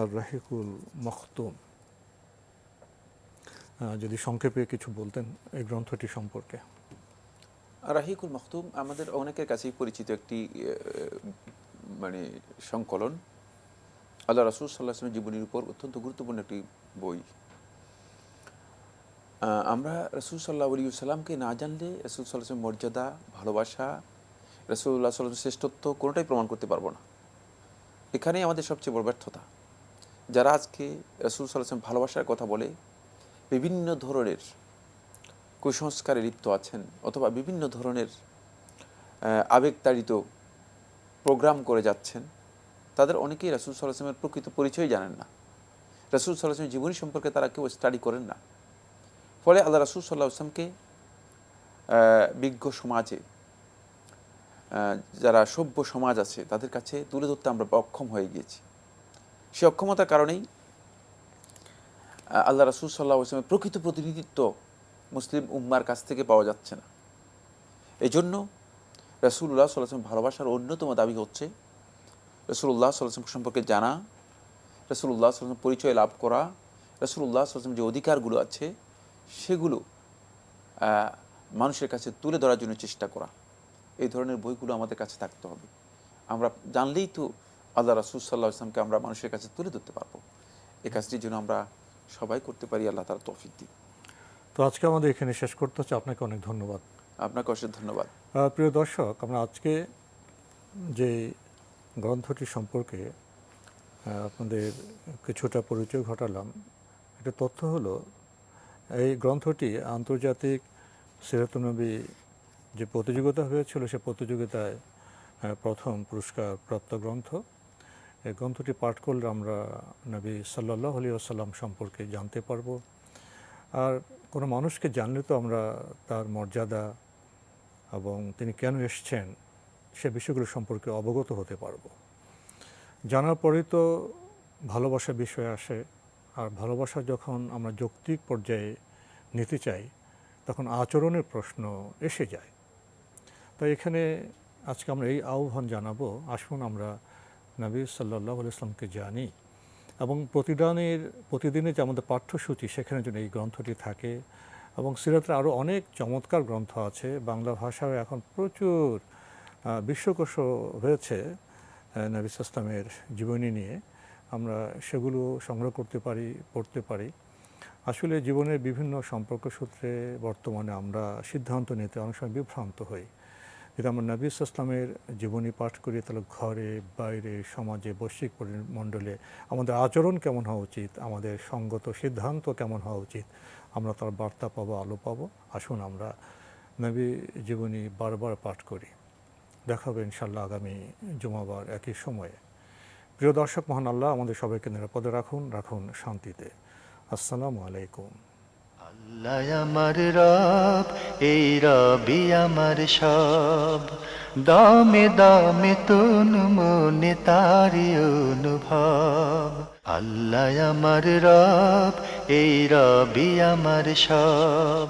আর রাহিকুল মাখতুম। যদি সংক্ষেপে কিছু বলতেন এই গ্রন্থটি সম্পর্কে। রাহিকুল মাখতুম আমাদের অনেকের কাছেই পরিচিত একটি মানে সংকলন। আল্লাহ রাসূল সাল্লাল্লাহু আলাইহি ওয়াসাল্লামের জীবনীর উপর অত্যন্ত গুরুত্বপূর্ণ একটি বই। আমরা রাসূল সাল্লাল্লাহু আলাইহি ওয়াসাল্লামকে না জানলে রাসূল সাল্লাল্লাহু আলাইহি ওয়াসাল্লামের মর্যাদা, ভালোবাসা, রাসূলুল্লাহ সাল্লাল্লাহু আলাইহি ওয়াসাল্লামের শ্রেষ্ঠত্ব কোনোটাই প্রমাণ করতে পারবো না। এখানেই আমাদের সবচেয়ে বড় ব্যর্থতা। যারা আজকে রাসূল সাল্লাল্লাহু আলাইহি ওয়াসাল্লাম ভালোবাসার কথা বলে বিভিন্ন ধরনের কুসংস্কারে লিপ্ত আছেন অথবা বিভিন্ন ধরনের আবেগতাড়িত প্রোগ্রাম করে যাচ্ছেন, তাদের অনেকেই রাসূল সাল্লাল্লাহু আলাইহি ওয়াসাল্লামের প্রকৃত পরিচয় জানেন না। রাসূল সাল্লাল্লাহু আলাইহি ওয়াসাল্লামের জীবনী সম্পর্কে তারা কেউ স্টাডি করেন না। ফলে আল্লাহ রাসূল সাল্লাল্লাহু আলাইহি ওয়াসাল্লামকে বিজ্ঞ সমাজে, যারা সভ্য সমাজ আছে তাদের কাছে তুলে ধরতে আমরা অক্ষম হয়ে গিয়েছি। সে অক্ষমতার কারণেই আল্লাহ রাসূল সাল্লাল্লাহু আলাইহি ওয়াসাল্লামের প্রকৃত প্রতিনিধিত্ব মুসলিম উম্মার কাছ থেকে পাওয়া যাচ্ছে না। এই জন্য রাসূলুল্লাহ সাল্লাল্লাহু আলাইহি ওয়াসাল্লাম ভালোবাসার অন্যতম দাবি হচ্ছে রাসূলুল্লাহ সাল্লাল্লাহু আলাইহি ওয়াসাল্লাম সম্পর্কে জানা, রাসূলুল্লাহ সাল্লাল্লাহু আলাইহি ওয়াসাল্লাম পরিচয় লাভ করা, রাসূলুল্লাহ সাল্লাল্লাহু আলাইহি ওয়াসাল্লাম যে অধিকারগুলো আছে সেগুলো মানুষের কাছে তুলে ধরার জন্য চেষ্টা করা। এই ধরনের বইগুলো আমাদের কাছে থাকতে হবে। আমরা জানলেই তো আল্লাহ রাসূল সাল্লাল্লাহু আলাইহি ওয়াসাল্লামকে আমরা মানুষের কাছে তুলে ধরতে পারবো। এই কাজটির জন্য আমরা সবাই করতে পারি। আল্লাহ তাআলা তৌফিক দিন। তো আজকে আমাদের এখানে শেষ করতে হচ্ছে। আপনাকে অনেক ধন্যবাদ। আপনাকে অশেষ ধন্যবাদ। প্রিয় দর্শক, আমরা আজকে যে গ্রন্থটি সম্পর্কে আপনাদের কিছুটা পরিচয় ঘটালাম, একটা তথ্য হলো এই গ্রন্থটি আন্তর্জাতিক সিরাতুন নবী যে প্রতিযোগিতা হয়েছিল সে প্রতিযোগিতায় প্রথম পুরস্কার প্রাপ্ত গ্রন্থ। এই গ্রন্থটি পাঠ করলে আমরা নবী সাল্লাল্লাহু আলাইহি ওয়াসাল্লাম সম্পর্কে জানতে পারবো। আর কোনো মানুষকে জানলে তো আমরা তার মর্যাদা এবং তিনি কেন এসছেন সে বিষয়গুলো সম্পর্কে অবগত হতে পারবো। জানার পরেই তো ভালোবাসার বিষয় আসে, আর ভালোবাসা যখন আমরা যৌক্তিক পর্যায়ে নিতে চাই তখন আচরণের প্রশ্ন এসে যায়। তাই এখানে আজকে আমরা এই আহ্বান জানাবো, আসুন আমরা নবী সাল্লাল্লাহু আলাইহি ওয়াসাল্লামকে জানি এবং প্রতিদিনের যে আমাদের পাঠ্যসূচি সেখানে যেন এই গ্রন্থটি থাকে। এবং সিরাতের আরও অনেক চমৎকার গ্রন্থ আছে, বাংলা ভাষায় এখন প্রচুর বিশ্বকোষ হয়েছে নবী ইসলামের জীবনী নিয়ে, আমরা সেগুলো সংগ্রহ করতে পারি, পড়তে পারি। আসলে জীবনের বিভিন্ন সম্পর্ক সূত্রে বর্তমানে আমরা সিদ্ধান্ত নিতে অনেক সময় বিভ্রান্ত হই। যদি আমরা নবী ইসলামের জীবনী পাঠ করি তাহলে ঘরে বাইরে সমাজে বৈশ্বিক মণ্ডলে আমাদের আচরণ কেমন হওয়া উচিত, আমাদের সঙ্গত সিদ্ধান্ত কেমন হওয়া উচিত, আমরা তার বার্তা পাবো, আলো পাবো। আসুন আমরা নবী জীবনী বারবার পাঠ করি। দেখা হবে ইনশাআল্লাহ আগামী জুমাবার একই সময়ে। প্রিয় দর্শক, মহান আল্লাহ আমাদের সবাইকে নিরাপদে রাখুন শান্তিতে। আসসালামু আলাইকুম। আল্লাহ আমার রব, এই রবি আমার সব, দামে দামে তুন মনে তারি অনুভব। আল্লাহ আমার রব, এই রবি আমার সব।